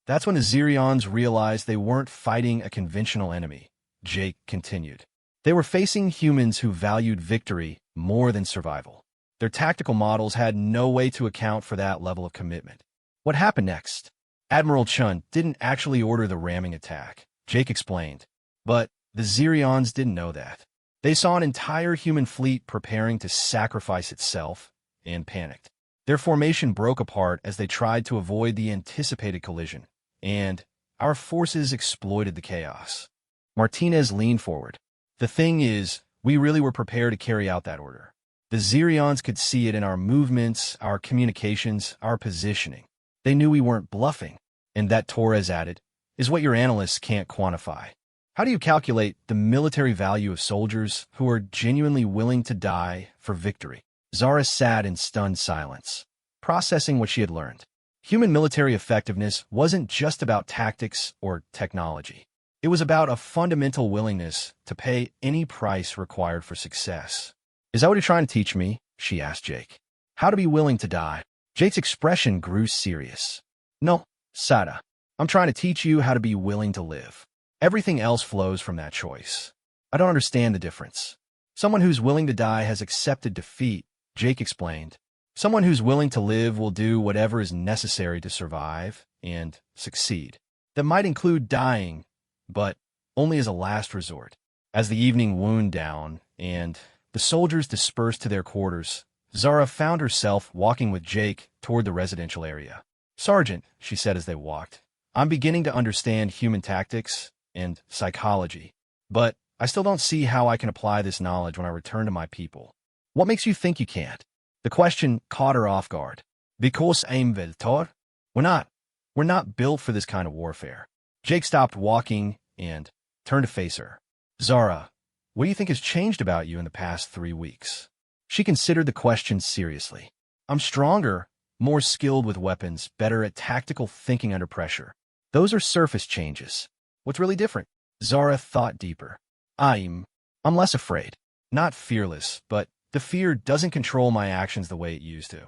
That's when the Zirions realized they weren't fighting a conventional enemy, Jake continued. They were facing humans who valued victory more than survival. Their tactical models had no way to account for that level of commitment. What happened next? Admiral Chun didn't actually order the ramming attack, Jake explained. But the Zirions didn't know that. They saw an entire human fleet preparing to sacrifice itself and panicked. Their formation broke apart as they tried to avoid the anticipated collision, and our forces exploited the chaos. Martinez leaned forward. The thing is, we really were prepared to carry out that order. The Zirions could see it in our movements, our communications, our positioning. They knew we weren't bluffing. And that, Torres added, is what your analysts can't quantify. How do you calculate the military value of soldiers who are genuinely willing to die for victory? Zara sat in stunned silence, processing what she had learned. Human military effectiveness wasn't just about tactics or technology. It was about a fundamental willingness to pay any price required for success. Is that what you're trying to teach me? She asked Jake. How to be willing to die? Jake's expression grew serious. No, Sada. I'm trying to teach you how to be willing to live. Everything else flows from that choice. I don't understand the difference. Someone who's willing to die has accepted defeat, Jake explained. Someone who's willing to live will do whatever is necessary to survive and succeed. That might include dying, but only as a last resort. As the evening wound down and the soldiers dispersed to their quarters, Zara found herself walking with Jake toward the residential area. Sergeant, she said as they walked, I'm beginning to understand human tactics and psychology, but I still don't see how I can apply this knowledge when I return to my people. What makes you think you can't? The question caught her off guard. Because I'm Veltar? We're not built for this kind of warfare. Jake stopped walking and turned to face her. Zara, what do you think has changed about you in the past 3 weeks? She considered the question seriously. I'm stronger, more skilled with weapons, better at tactical thinking under pressure. Those are surface changes. What's really different? Zara thought deeper. I'm less afraid. Not fearless, but the fear doesn't control my actions the way it used to.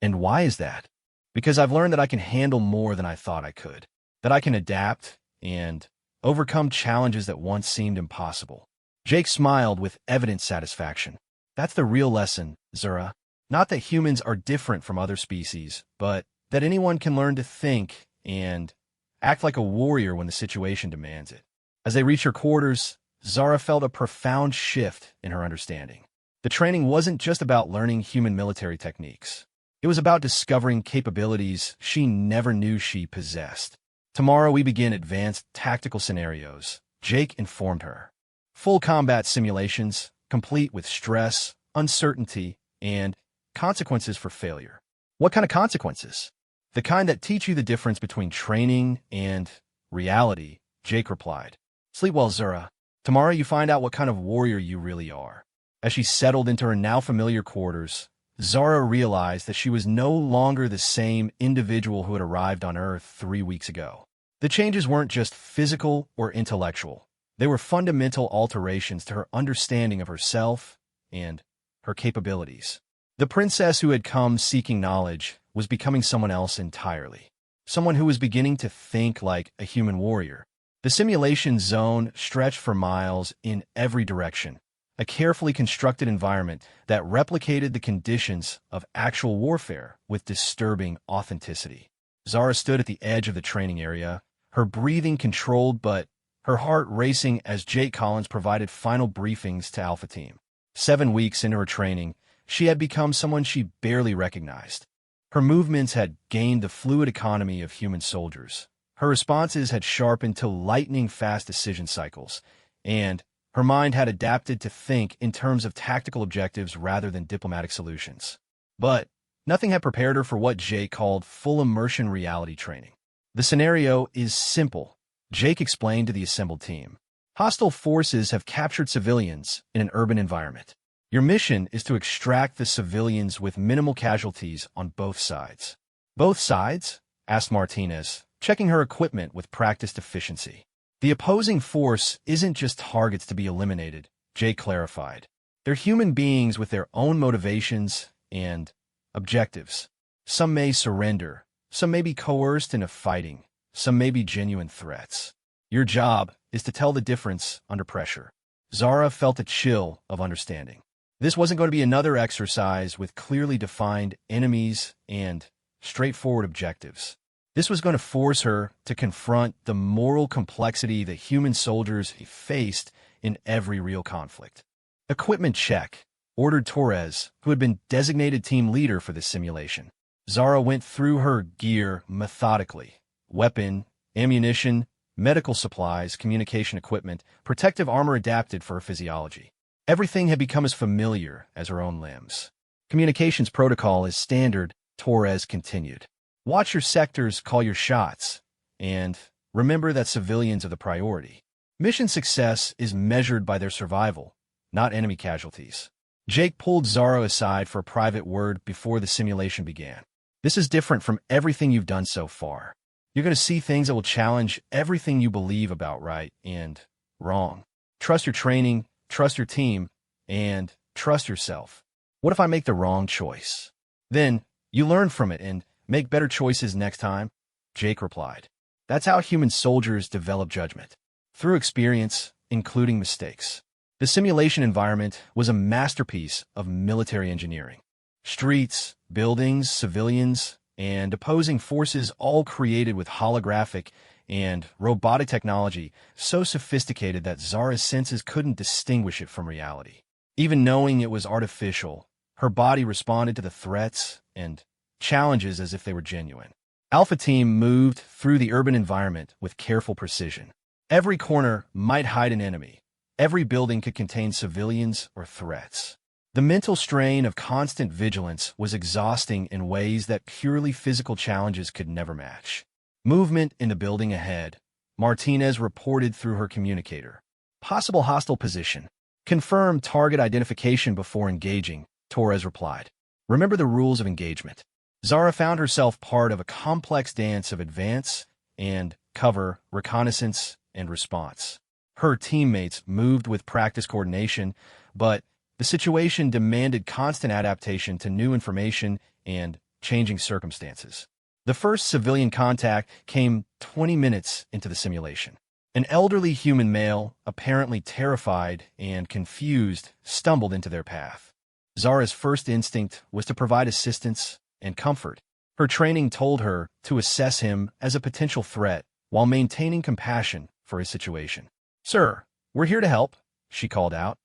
And why is that? Because I've learned that I can handle more than I thought I could. That I can adapt and overcome challenges that once seemed impossible. Jake smiled with evident satisfaction. That's the real lesson, Zara. Not that humans are different from other species, but that anyone can learn to think and act like a warrior when the situation demands it. As they reached her quarters, Zara felt a profound shift in her understanding. The training wasn't just about learning human military techniques. It was about discovering capabilities she never knew she possessed. Tomorrow we begin advanced tactical scenarios, Jake informed her. Full combat simulations, complete with stress, uncertainty, and consequences for failure. What kind of consequences? The kind that teach you the difference between training and reality, Jake replied. Sleep well, Zura. Tomorrow you find out what kind of warrior you really are. As she settled into her now familiar quarters, Zara realized that she was no longer the same individual who had arrived on Earth 3 weeks ago. The changes weren't just physical or intellectual. They were fundamental alterations to her understanding of herself and her capabilities. The princess who had come seeking knowledge was becoming someone else entirely. Someone who was beginning to think like a human warrior. The simulation zone stretched for miles in every direction, a carefully constructed environment that replicated the conditions of actual warfare with disturbing authenticity. Zara stood at the edge of the training area, her breathing controlled but her heart racing as Jake Collins provided final briefings to Alpha Team. 7 weeks into her training, she had become someone she barely recognized. Her movements had gained the fluid economy of human soldiers. Her responses had sharpened to lightning-fast decision cycles, and her mind had adapted to think in terms of tactical objectives rather than diplomatic solutions. But nothing had prepared her for what Jake called full immersion reality training. The scenario is simple, Jake explained to the assembled team. Hostile forces have captured civilians in an urban environment. Your mission is to extract the civilians with minimal casualties on both sides. Both sides? Asked Martinez, checking her equipment with practiced efficiency. The opposing force isn't just targets to be eliminated, Jake clarified. They're human beings with their own motivations and objectives. Some may surrender, some may be coerced into fighting, some may be genuine threats. Your job is to tell the difference under pressure. Zara felt a chill of understanding. This wasn't going to be another exercise with clearly defined enemies and straightforward objectives. This was going to force her to confront the moral complexity that human soldiers faced in every real conflict. Equipment check, ordered Torres, who had been designated team leader for this simulation. Zara went through her gear methodically. Weapon, ammunition, medical supplies, communication equipment, protective armor adapted for her physiology. Everything had become as familiar as her own limbs. Communications protocol is standard, Torres continued. Watch your sectors, call your shots, and remember that civilians are the priority. Mission success is measured by their survival, not enemy casualties. Jake pulled Zara aside for a private word before the simulation began. This is different from everything you've done so far. You're going to see things that will challenge everything you believe about right and wrong. Trust your training, trust your team, and trust yourself. What if I make the wrong choice? Then you learn from it and make better choices next time, Jake replied. That's how human soldiers develop judgment. Through experience, including mistakes. The simulation environment was a masterpiece of military engineering. Streets, buildings, civilians, and opposing forces all created with holographic and robotic technology so sophisticated that Zara's senses couldn't distinguish it from reality. Even knowing it was artificial, her body responded to the threats and challenges as if they were genuine. Alpha Team moved through the urban environment with careful precision. Every corner might hide an enemy. Every building could contain civilians or threats. The mental strain of constant vigilance was exhausting in ways that purely physical challenges could never match. Movement in the building ahead, Martinez reported through her communicator. Possible hostile position. Confirm target identification before engaging, Torres replied. Remember the rules of engagement. Zara found herself part of a complex dance of advance and cover, reconnaissance, and response. Her teammates moved with practice coordination, but the situation demanded constant adaptation to new information and changing circumstances. The first civilian contact came 20 minutes into the simulation. An elderly human male, apparently terrified and confused, stumbled into their path. Zara's first instinct was to provide assistance and comfort. Her training told her to assess him as a potential threat while maintaining compassion for his situation. "Sir, we're here to help," she called out.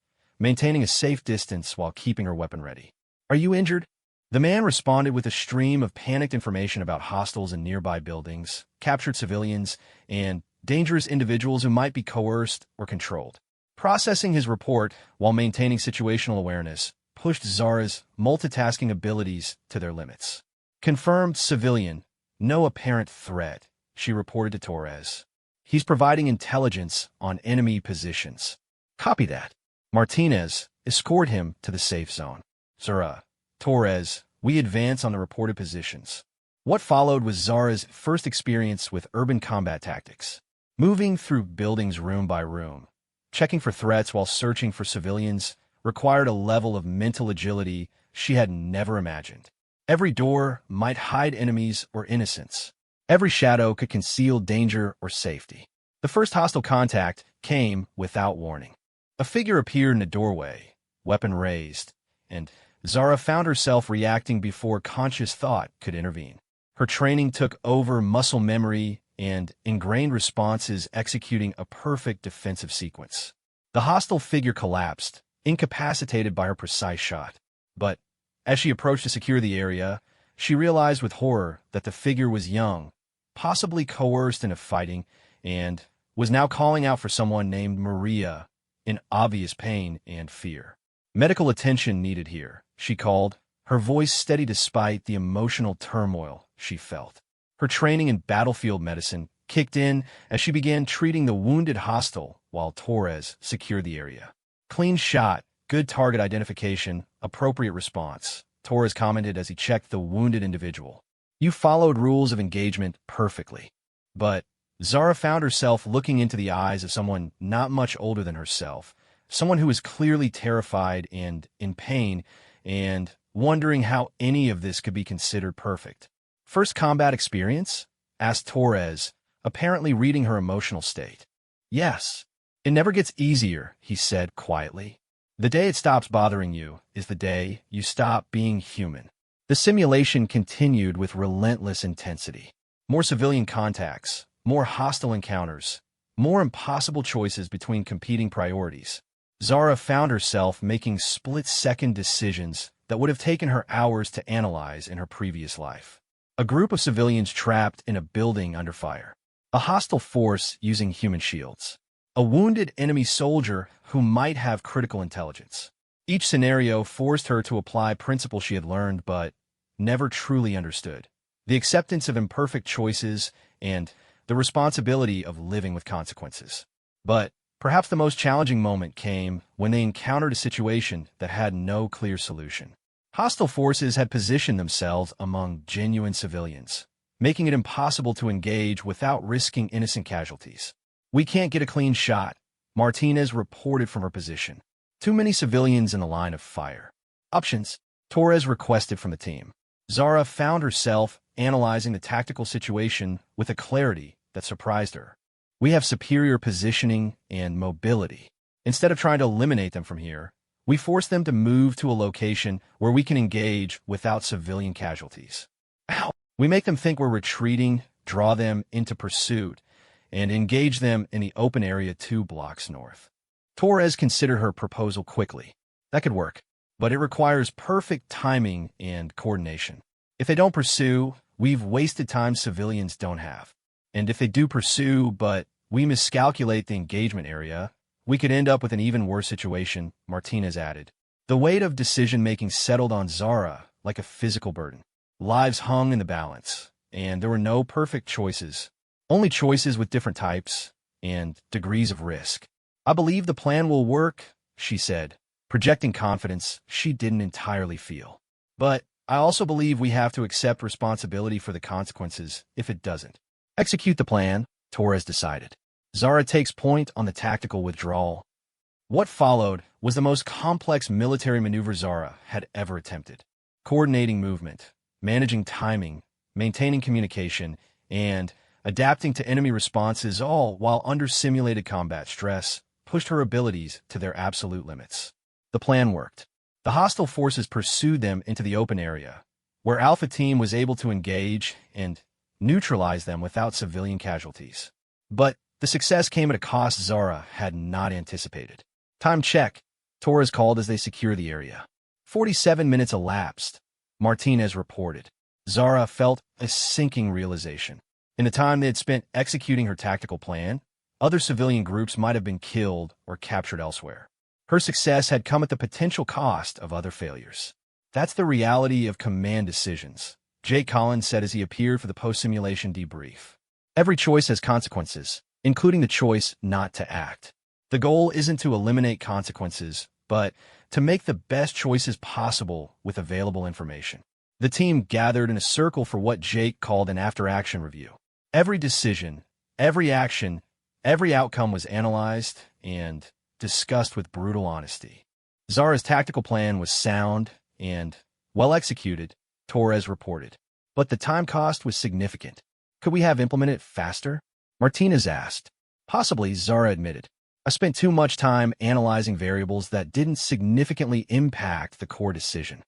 maintaining a safe distance while keeping her weapon ready. "Are you injured?" The man responded with a stream of panicked information about hostiles in nearby buildings, captured civilians, and dangerous individuals who might be coerced or controlled. Processing his report while maintaining situational awareness pushed Zara's multitasking abilities to their limits. "Confirmed civilian, no apparent threat," she reported to Torres. "He's providing intelligence on enemy positions." "Copy that." Martinez escorted him to the safe zone. "Zara, Torres, we advance on the reported positions." What followed was Zara's first experience with urban combat tactics. Moving through buildings room by room, checking for threats while searching for civilians required a level of mental agility she had never imagined. Every door might hide enemies or innocents. Every shadow could conceal danger or safety. The first hostile contact came without warning. A figure appeared in a doorway, weapon raised, and Zara found herself reacting before conscious thought could intervene. Her training took over muscle memory and ingrained responses, executing a perfect defensive sequence. The hostile figure collapsed, incapacitated by her precise shot. But as she approached to secure the area, she realized with horror that the figure was young, possibly coerced into fighting, and was now calling out for someone named Maria in obvious pain and fear. "Medical attention needed here," she called, her voice steady despite the emotional turmoil she felt. Her training in battlefield medicine kicked in as she began treating the wounded hostile while Torres secured the area. "Clean shot, good target identification, appropriate response," Torres commented as he checked the wounded individual. "You followed rules of engagement perfectly." But Zara found herself looking into the eyes of someone not much older than herself, someone who was clearly terrified and in pain, and wondering how any of this could be considered perfect. "First combat experience?" asked Torres, apparently reading her emotional state. "Yes. It never gets easier," he said quietly. "The day it stops bothering you is the day you stop being human." The simulation continued with relentless intensity. More civilian contacts, more hostile encounters, more impossible choices between competing priorities. Zara found herself making split-second decisions that would have taken her hours to analyze in her previous life. A group of civilians trapped in a building under fire. A hostile force using human shields. A wounded enemy soldier who might have critical intelligence. Each scenario forced her to apply principles she had learned but never truly understood. The acceptance of imperfect choices and the responsibility of living with consequences. But perhaps the most challenging moment came when they encountered a situation that had no clear solution. Hostile forces had positioned themselves among genuine civilians, making it impossible to engage without risking innocent casualties. "We can't get a clean shot," Martinez reported from her position. "Too many civilians in the line of fire." "Options," Torres requested from the team. Zara found herself analyzing the tactical situation with a clarity that surprised her. "We have superior positioning and mobility. Instead of trying to eliminate them from here, we force them to move to a location where we can engage without civilian casualties. Ow! We make them think we're retreating, draw them into pursuit, and engage them in the open area 2 blocks north." Torres considered her proposal quickly. "That could work, but it requires perfect timing and coordination. If they don't pursue, we've wasted time civilians don't have. And if they do pursue, but we miscalculate the engagement area, we could end up with an even worse situation," Martinez added. The weight of decision-making settled on Zara like a physical burden. Lives hung in the balance, and there were no perfect choices, only choices with different types and degrees of risk. "I believe the plan will work," she said, projecting confidence she didn't entirely feel. "But I also believe we have to accept responsibility for the consequences if it doesn't." "Execute the plan," Torres decided. Zara takes point on the tactical withdrawal. What followed was the most complex military maneuver Zara had ever attempted. Coordinating movement, managing timing, maintaining communication, and adapting to enemy responses, all while under simulated combat stress, pushed her abilities to their absolute limits. The plan worked. The hostile forces pursued them into the open area, where Alpha Team was able to engage and neutralize them without civilian casualties. But the success came at a cost Zara had not anticipated. "Time check," Torres called as they secure the area. 47 minutes elapsed, Martinez reported. Zara felt a sinking realization. In the time they had spent executing her tactical plan, other civilian groups might have been killed or captured elsewhere. Her success had come at the potential cost of other failures. That's the reality of command decisions, Jake Collins said as he appeared for the post-simulation debrief. Every choice has consequences, including the choice not to act. The goal isn't to eliminate consequences, but to make the best choices possible with available information. The team gathered in a circle for what Jake called an after-action review. Every decision, every action, every outcome was analyzed and discussed with brutal honesty. Zara's tactical plan was sound and well executed, Torres reported. But the time cost was significant. Could we have implemented it faster? Martinez asked. Possibly, Zara admitted. I spent too much time analyzing variables that didn't significantly impact the core decision.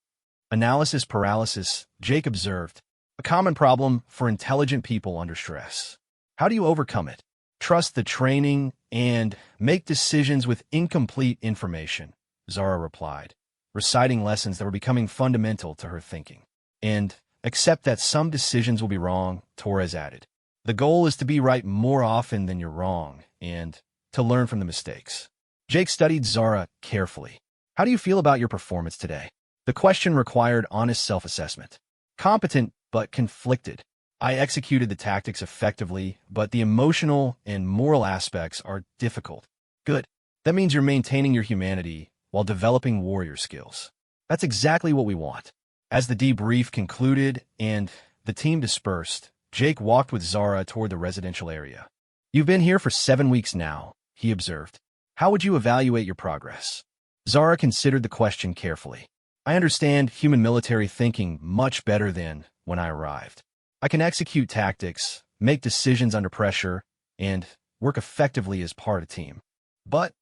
Analysis paralysis, Jake observed. A common problem for intelligent people under stress. How do you overcome it? Trust the training and make decisions with incomplete information, Zara replied, reciting lessons that were becoming fundamental to her thinking. And accept that some decisions will be wrong, Torres added. The goal is to be right more often than you're wrong, and to learn from the mistakes. Jake studied Zara carefully. How do you feel about your performance today? The question required honest self-assessment. Competent, but conflicted. I executed the tactics effectively, but the emotional and moral aspects are difficult. Good. That means you're maintaining your humanity while developing warrior skills. That's exactly what we want. As the debrief concluded and the team dispersed, Jake walked with Zara toward the residential area. You've been here for 7 weeks now, he observed. How would you evaluate your progress? Zara considered the question carefully. I understand human military thinking much better than when I arrived. I can execute tactics, make decisions under pressure, and work effectively as part of a team. But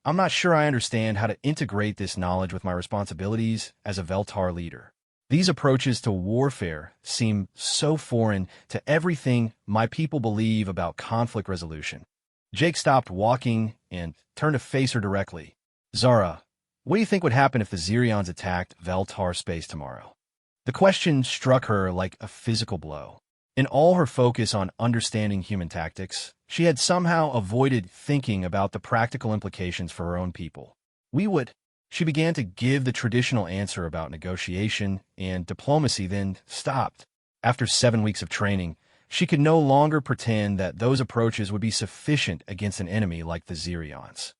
I'm not sure I understand how to integrate this knowledge with my responsibilities as a Veltar leader. These approaches to warfare seem so foreign to everything my people believe about conflict resolution. Jake stopped walking and turned to face her directly. Zara, what do you think would happen if the Zirions attacked Veltar space tomorrow? The question struck her like a physical blow. In all her focus on understanding human tactics, she had somehow avoided thinking about the practical implications for her own people. She began to give the traditional answer about negotiation and diplomacy, then stopped. After 7 weeks of training, she could no longer pretend that those approaches would be sufficient against an enemy like the Zirions.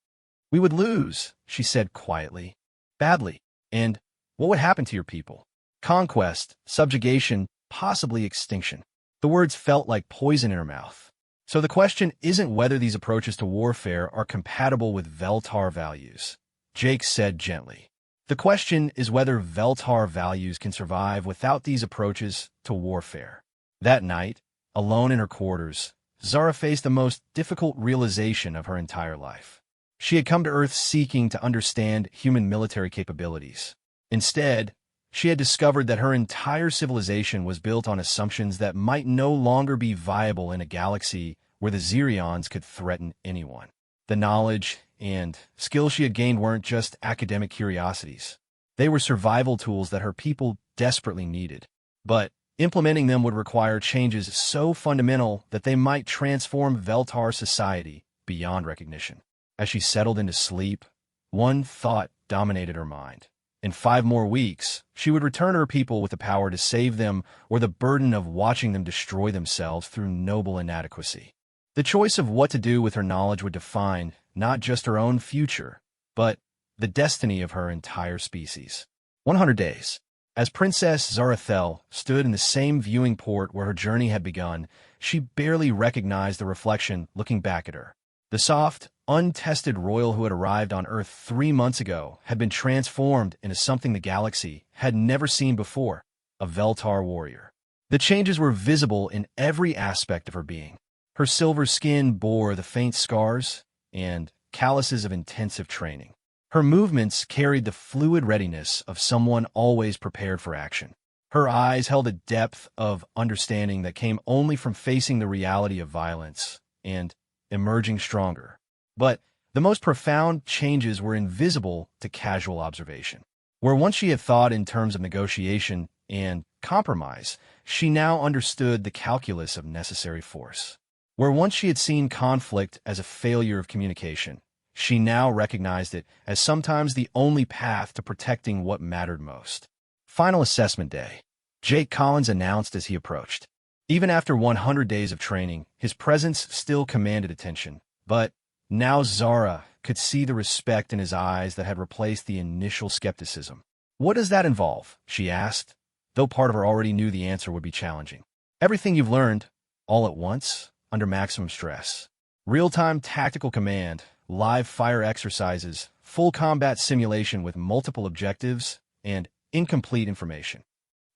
We would lose, she said quietly. Badly. And what would happen to your people? Conquest, subjugation, possibly extinction. The words felt like poison in her mouth. So the question isn't whether these approaches to warfare are compatible with Veltar values, Jake said gently. The question is whether Veltar values can survive without these approaches to warfare. That night, alone in her quarters, Zara faced the most difficult realization of her entire life. She had come to Earth seeking to understand human military capabilities. Instead, she had discovered that her entire civilization was built on assumptions that might no longer be viable in a galaxy where the Zirions could threaten anyone. The knowledge and skills she had gained weren't just academic curiosities. They were survival tools that her people desperately needed. But implementing them would require changes so fundamental that they might transform Veltar society beyond recognition. As she settled into sleep, one thought dominated her mind. In 5 more weeks, she would return her people with the power to save them or the burden of watching them destroy themselves through noble inadequacy. The choice of what to do with her knowledge would define not just her own future, but the destiny of her entire species. 100 days. As Princess Zarathel stood in the same viewing port where her journey had begun, she barely recognized the reflection looking back at her. The soft, untested royal who had arrived on Earth 3 months ago had been transformed into something the galaxy had never seen before, a Veltar warrior. The changes were visible in every aspect of her being. Her silver skin bore the faint scars and calluses of intensive training. Her movements carried the fluid readiness of someone always prepared for action. Her eyes held a depth of understanding that came only from facing the reality of violence and emerging stronger. But The most profound changes were invisible to casual observation. Where once she had thought in terms of negotiation and compromise, she now understood the calculus of necessary force. Where once she had seen conflict as a failure of communication, she now recognized it as sometimes the only path to protecting what mattered most. Final assessment day. Jake Collins announced as he approached. Even after 100 days of training, his presence still commanded attention, but now Zara could see the respect in his eyes that had replaced the initial skepticism. "What does that involve?" she asked, though part of her already knew the answer would be challenging. "Everything you've learned, all at once, under maximum stress. Real-time tactical command, live fire exercises, full combat simulation with multiple objectives, and incomplete information."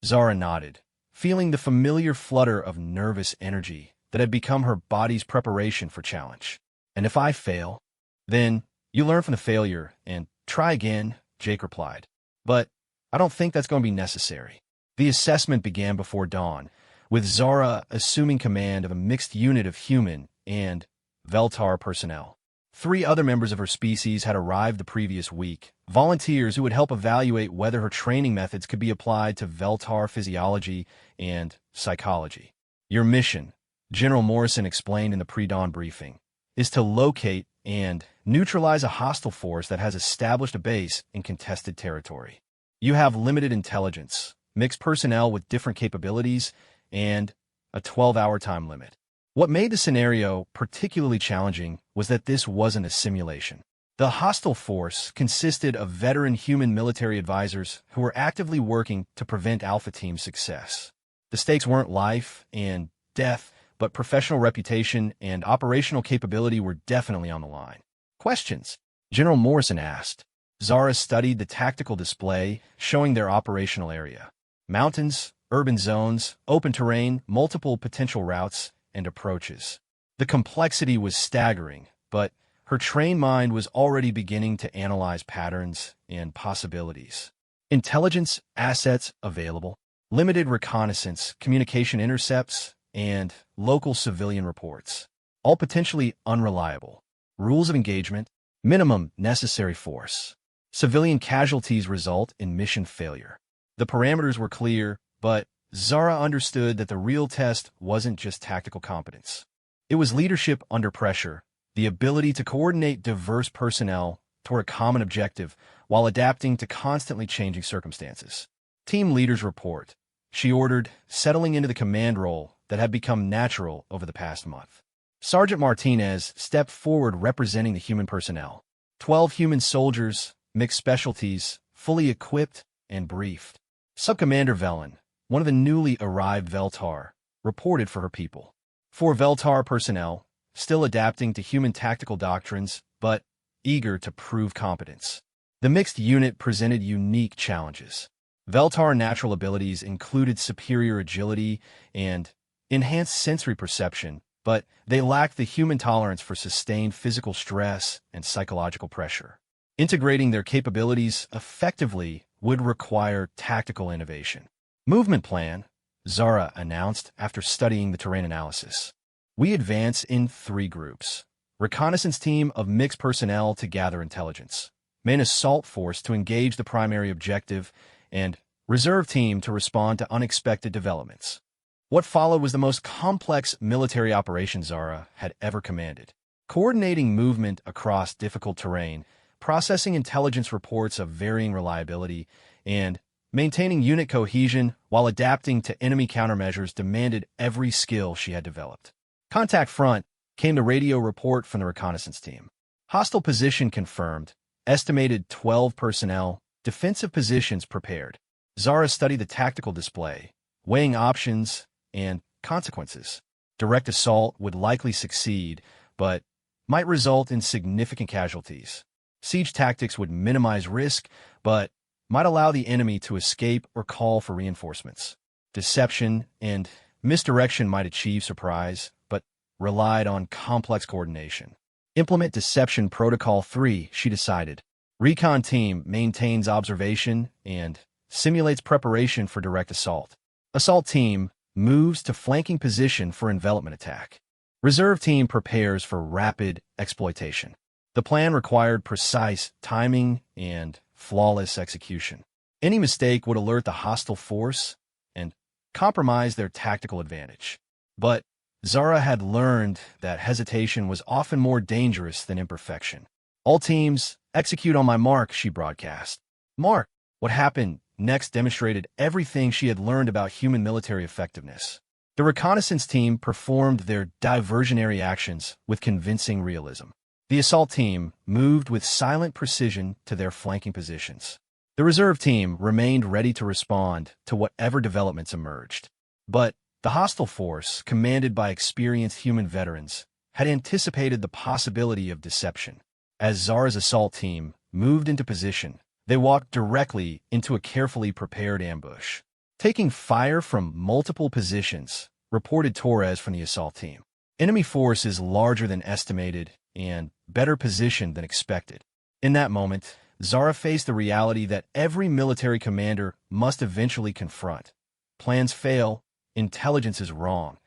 Zara nodded, feeling the familiar flutter of nervous energy that had become her body's preparation for challenge. "And if I fail?" "Then you learn from the failure and try again," Jake replied. "But I don't think that's going to be necessary." The assessment began before dawn, with Zara assuming command of a mixed unit of human and Veltar personnel. 3 other members of her species had arrived the previous week, volunteers who would help evaluate whether her training methods could be applied to Veltar physiology and psychology. "Your mission," General Morrison explained in the pre-dawn briefing, "is to locate and neutralize a hostile force that has established a base in contested territory. You have limited intelligence, mixed personnel with different capabilities, and a 12-hour time limit." What made the scenario particularly challenging was that this wasn't a simulation. The hostile force consisted of veteran human military advisors who were actively working to prevent Alpha Team's success. The stakes weren't life and death, but professional reputation and operational capability were definitely on the line. "Questions?" General Morrison asked. Zara studied the tactical display, showing their operational area. Mountains, urban zones, open terrain, multiple potential routes, and approaches. The complexity was staggering, but her trained mind was already beginning to analyze patterns and possibilities. Intelligence assets available, limited reconnaissance, communication intercepts, and local civilian reports, all potentially unreliable. Rules of engagement, minimum necessary force. Civilian casualties result in mission failure. The parameters were clear, but Zara understood that the real test wasn't just tactical competence. It was leadership under pressure, the ability to coordinate diverse personnel toward a common objective while adapting to constantly changing circumstances. "Team leaders report," she ordered, settling into the command role that had become natural over the past month. Sergeant Martinez stepped forward representing the human personnel. 12 human soldiers, mixed specialties, fully equipped and briefed. Subcommander Velen, one of the newly arrived Veltar, reported for her people. 4 Veltar personnel, still adapting to human tactical doctrines, but eager to prove competence. The mixed unit presented unique challenges. Veltar natural abilities included superior agility and enhanced sensory perception, but they lacked the human tolerance for sustained physical stress and psychological pressure. Integrating their capabilities effectively would require tactical innovation. "Movement plan," Zara announced after studying the terrain analysis. "We advance in 3 groups. Reconnaissance team of mixed personnel to gather intelligence. Main assault force to engage the primary objective, and reserve team to respond to unexpected developments." What followed was the most complex military operation Zara had ever commanded. Coordinating movement across difficult terrain, processing intelligence reports of varying reliability, and maintaining unit cohesion while adapting to enemy countermeasures demanded every skill she had developed. Contact front came the radio report from the reconnaissance team. Hostile position confirmed, estimated 12 personnel, defensive positions prepared. Zara studied the tactical display, weighing options and consequences. Direct assault would likely succeed, but might result in significant casualties. Siege tactics would minimize risk, but might allow the enemy to escape or call for reinforcements. Deception and misdirection might achieve surprise, but relied on complex coordination. Implement Deception Protocol 3, she decided. Recon team maintains observation and simulates preparation for direct assault. Assault team moves to flanking position for envelopment attack. Reserve team prepares for rapid exploitation. The plan required precise timing and flawless execution. Any mistake would alert the hostile force and compromise their tactical advantage. But Zara had learned that hesitation was often more dangerous than imperfection. "All teams, execute on my mark," she broadcast. Mark. What happened next demonstrated everything she had learned about human military effectiveness. The reconnaissance team performed their diversionary actions with convincing realism. The assault team moved with silent precision to their flanking positions. The reserve team remained ready to respond to whatever developments emerged. But the hostile force, commanded by experienced human veterans, had anticipated the possibility of deception. As Zara's assault team moved into position, they walked directly into a carefully prepared ambush. Taking fire from multiple positions, reported Torres from the assault team. Enemy force is larger than estimated and better positioned than expected. In that moment, Zara faced the reality that every military commander must eventually confront. Plans fail, intelligence is wrong,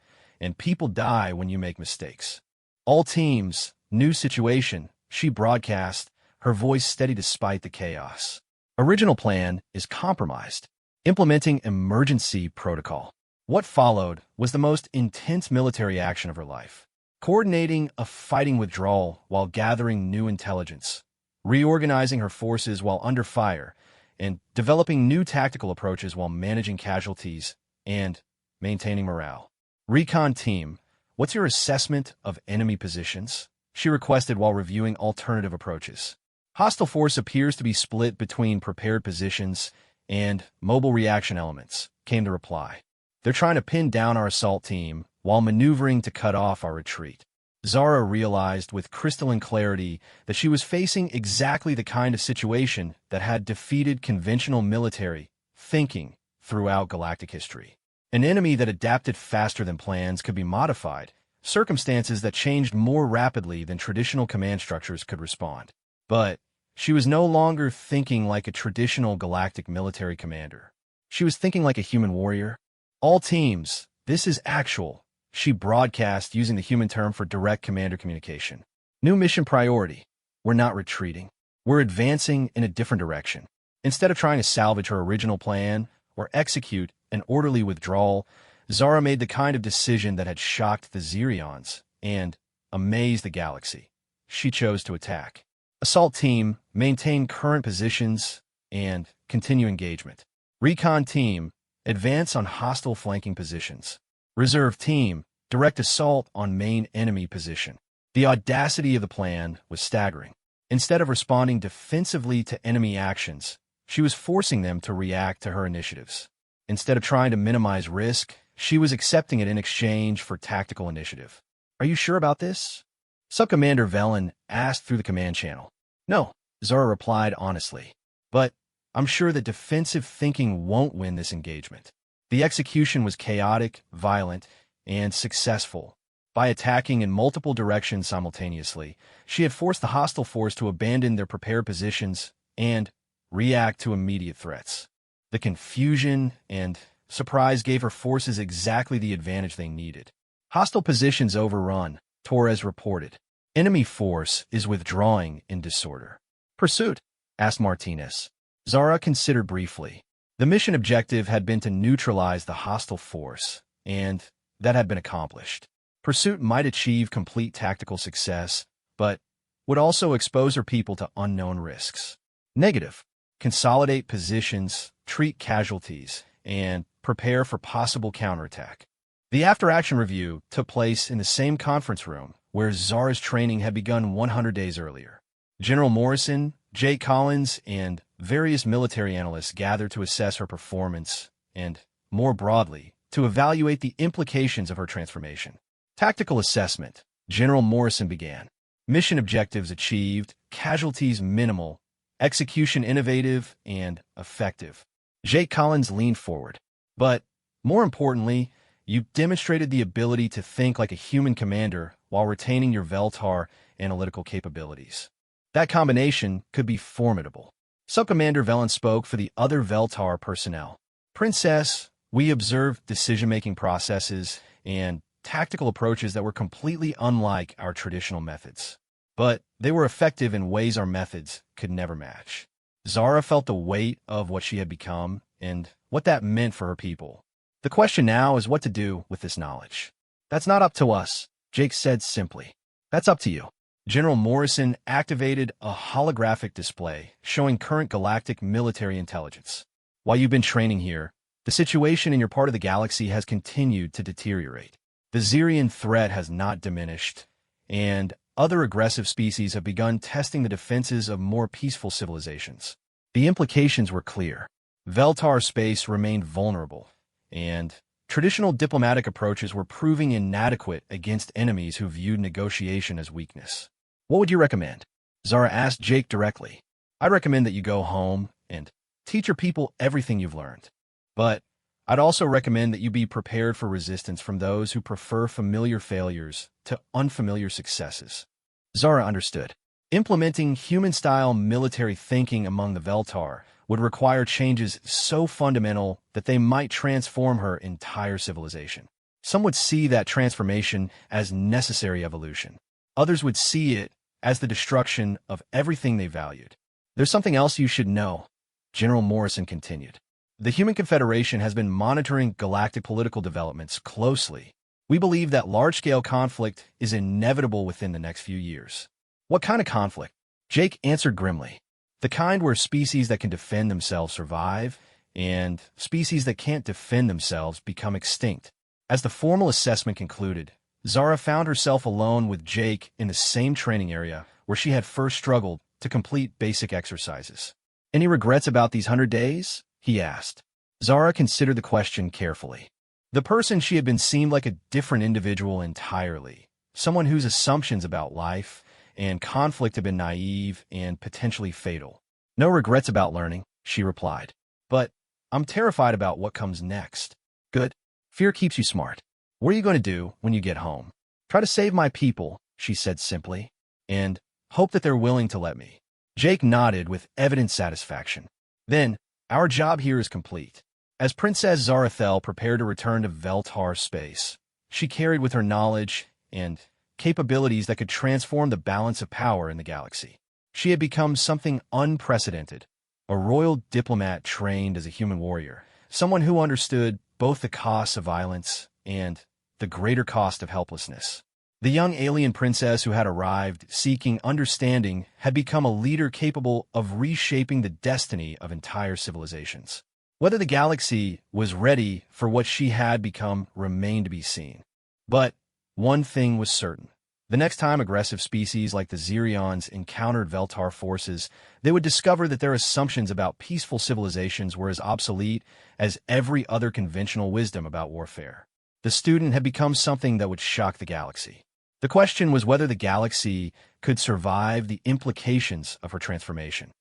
and people die when you make mistakes. "All teams, new situation," she broadcast, her voice steady despite the chaos. "Original plan is compromised. Implementing emergency protocol." What followed was the most intense military action of her life. Coordinating a fighting withdrawal while gathering new intelligence, reorganizing her forces while under fire, and developing new tactical approaches while managing casualties and maintaining morale. "Recon team, what's your assessment of enemy positions?" she requested while reviewing alternative approaches. "Hostile force appears to be split between prepared positions and mobile reaction elements," came the reply. "They're trying to pin down our assault team while maneuvering to cut off our retreat." Zara realized with crystalline clarity that she was facing exactly the kind of situation that had defeated conventional military thinking throughout galactic history. An enemy that adapted faster than plans could be modified, circumstances that changed more rapidly than traditional command structures could respond. But she was no longer thinking like a traditional galactic military commander. She was thinking like a human warrior. "All teams, this is actual," she broadcast using the human term for direct commander communication. "New mission priority. We're not retreating. We're advancing in a different direction." Instead of trying to salvage her original plan or execute an orderly withdrawal, Zara made the kind of decision that had shocked the Zirions and amazed the galaxy. She chose to attack. Assault team, maintain current positions and continue engagement. Recon team, advance on hostile flanking positions. Reserve team, direct assault on main enemy position. The audacity of the plan was staggering. Instead of responding defensively to enemy actions, she was forcing them to react to her initiatives. Instead of trying to minimize risk, she was accepting it in exchange for tactical initiative. "Are you sure about this?" Subcommander Velen asked through the command channel. "No," Zara replied honestly. "But I'm sure that defensive thinking won't win this engagement." The execution was chaotic, violent, and successful. By attacking in multiple directions simultaneously, she had forced the hostile force to abandon their prepared positions and react to immediate threats. The confusion and surprise gave her forces exactly the advantage they needed. "Hostile positions overrun," Torres reported. "Enemy force is withdrawing in disorder." "Pursuit?" asked Martinez. Zara considered briefly. The mission objective had been to neutralize the hostile force, and that had been accomplished. Pursuit might achieve complete tactical success, but would also expose her people to unknown risks. Negative. Consolidate positions, treat casualties, and prepare for possible counterattack. The after-action review took place in the same conference room where Zara's training had begun 100 days earlier. General Morrison, Jake Collins, and various military analysts gathered to assess her performance and, more broadly, to evaluate the implications of her transformation. Tactical assessment. General Morrison began. Mission objectives achieved, casualties minimal, execution innovative and effective. Jake Collins leaned forward. But, more importantly, you demonstrated the ability to think like a human commander while retaining your Veltar analytical capabilities. That combination could be formidable. Subcommander Velen spoke for the other Veltar personnel. "Princess, we observed decision-making processes and tactical approaches that were completely unlike our traditional methods. but they were effective in ways our methods could never match. Zara felt the weight of what she had become and what that meant for her people. The question now is what to do with this knowledge. That's not up to us, Jake said simply. That's up to you. General Morrison activated a holographic display showing current galactic military intelligence. While you've been training here, the situation in your part of the galaxy has continued to deteriorate. The Xerian threat has not diminished, and other aggressive species have begun testing the defenses of more peaceful civilizations. The implications were clear. Veltar space remained vulnerable, and traditional diplomatic approaches were proving inadequate against enemies who viewed negotiation as weakness. What would you recommend? Zara asked Jake directly. I'd recommend that you go home and teach your people everything you've learned. But I'd also recommend that you be prepared for resistance from those who prefer familiar failures to unfamiliar successes. Zara understood. Implementing human-style military thinking among the Veltar would require changes so fundamental that they might transform her entire civilization. Some would see that transformation as necessary evolution. Others would see it as the destruction of everything they valued. There's something else you should know, General Morrison continued. The Human Confederation has been monitoring galactic political developments closely. We believe that large-scale conflict is inevitable within the next few years. What kind of conflict? Jake answered grimly. The kind where species that can defend themselves survive, and species that can't defend themselves become extinct. As the formal assessment concluded, Zara found herself alone with Jake in the same training area where she had first struggled to complete basic exercises. Any regrets about these 100 days? He asked. Zara considered the question carefully. The person she had been seemed like a different individual entirely, someone whose assumptions about life and conflict had been naive and potentially fatal. No regrets about learning, she replied. But I'm terrified about what comes next. Good. Fear keeps you smart. What are you going to do when you get home? Try to save my people, she said simply, and hope that they're willing to let me. Jake nodded with evident satisfaction. Then, our job here is complete. As Princess Zarathel prepared to return to Veltar space, she carried with her knowledge and capabilities that could transform the balance of power in the galaxy. She had become something unprecedented, a royal diplomat trained as a human warrior, someone who understood both the costs of violence and the greater cost of helplessness. The young alien princess who had arrived seeking understanding had become a leader capable of reshaping the destiny of entire civilizations. Whether the galaxy was ready for what she had become remained to be seen. But one thing was certain. The next time aggressive species like the Xerions encountered Veltar forces, they would discover that their assumptions about peaceful civilizations were as obsolete as every other conventional wisdom about warfare. The student had become something that would shock the galaxy. The question was whether the galaxy could survive the implications of her transformation.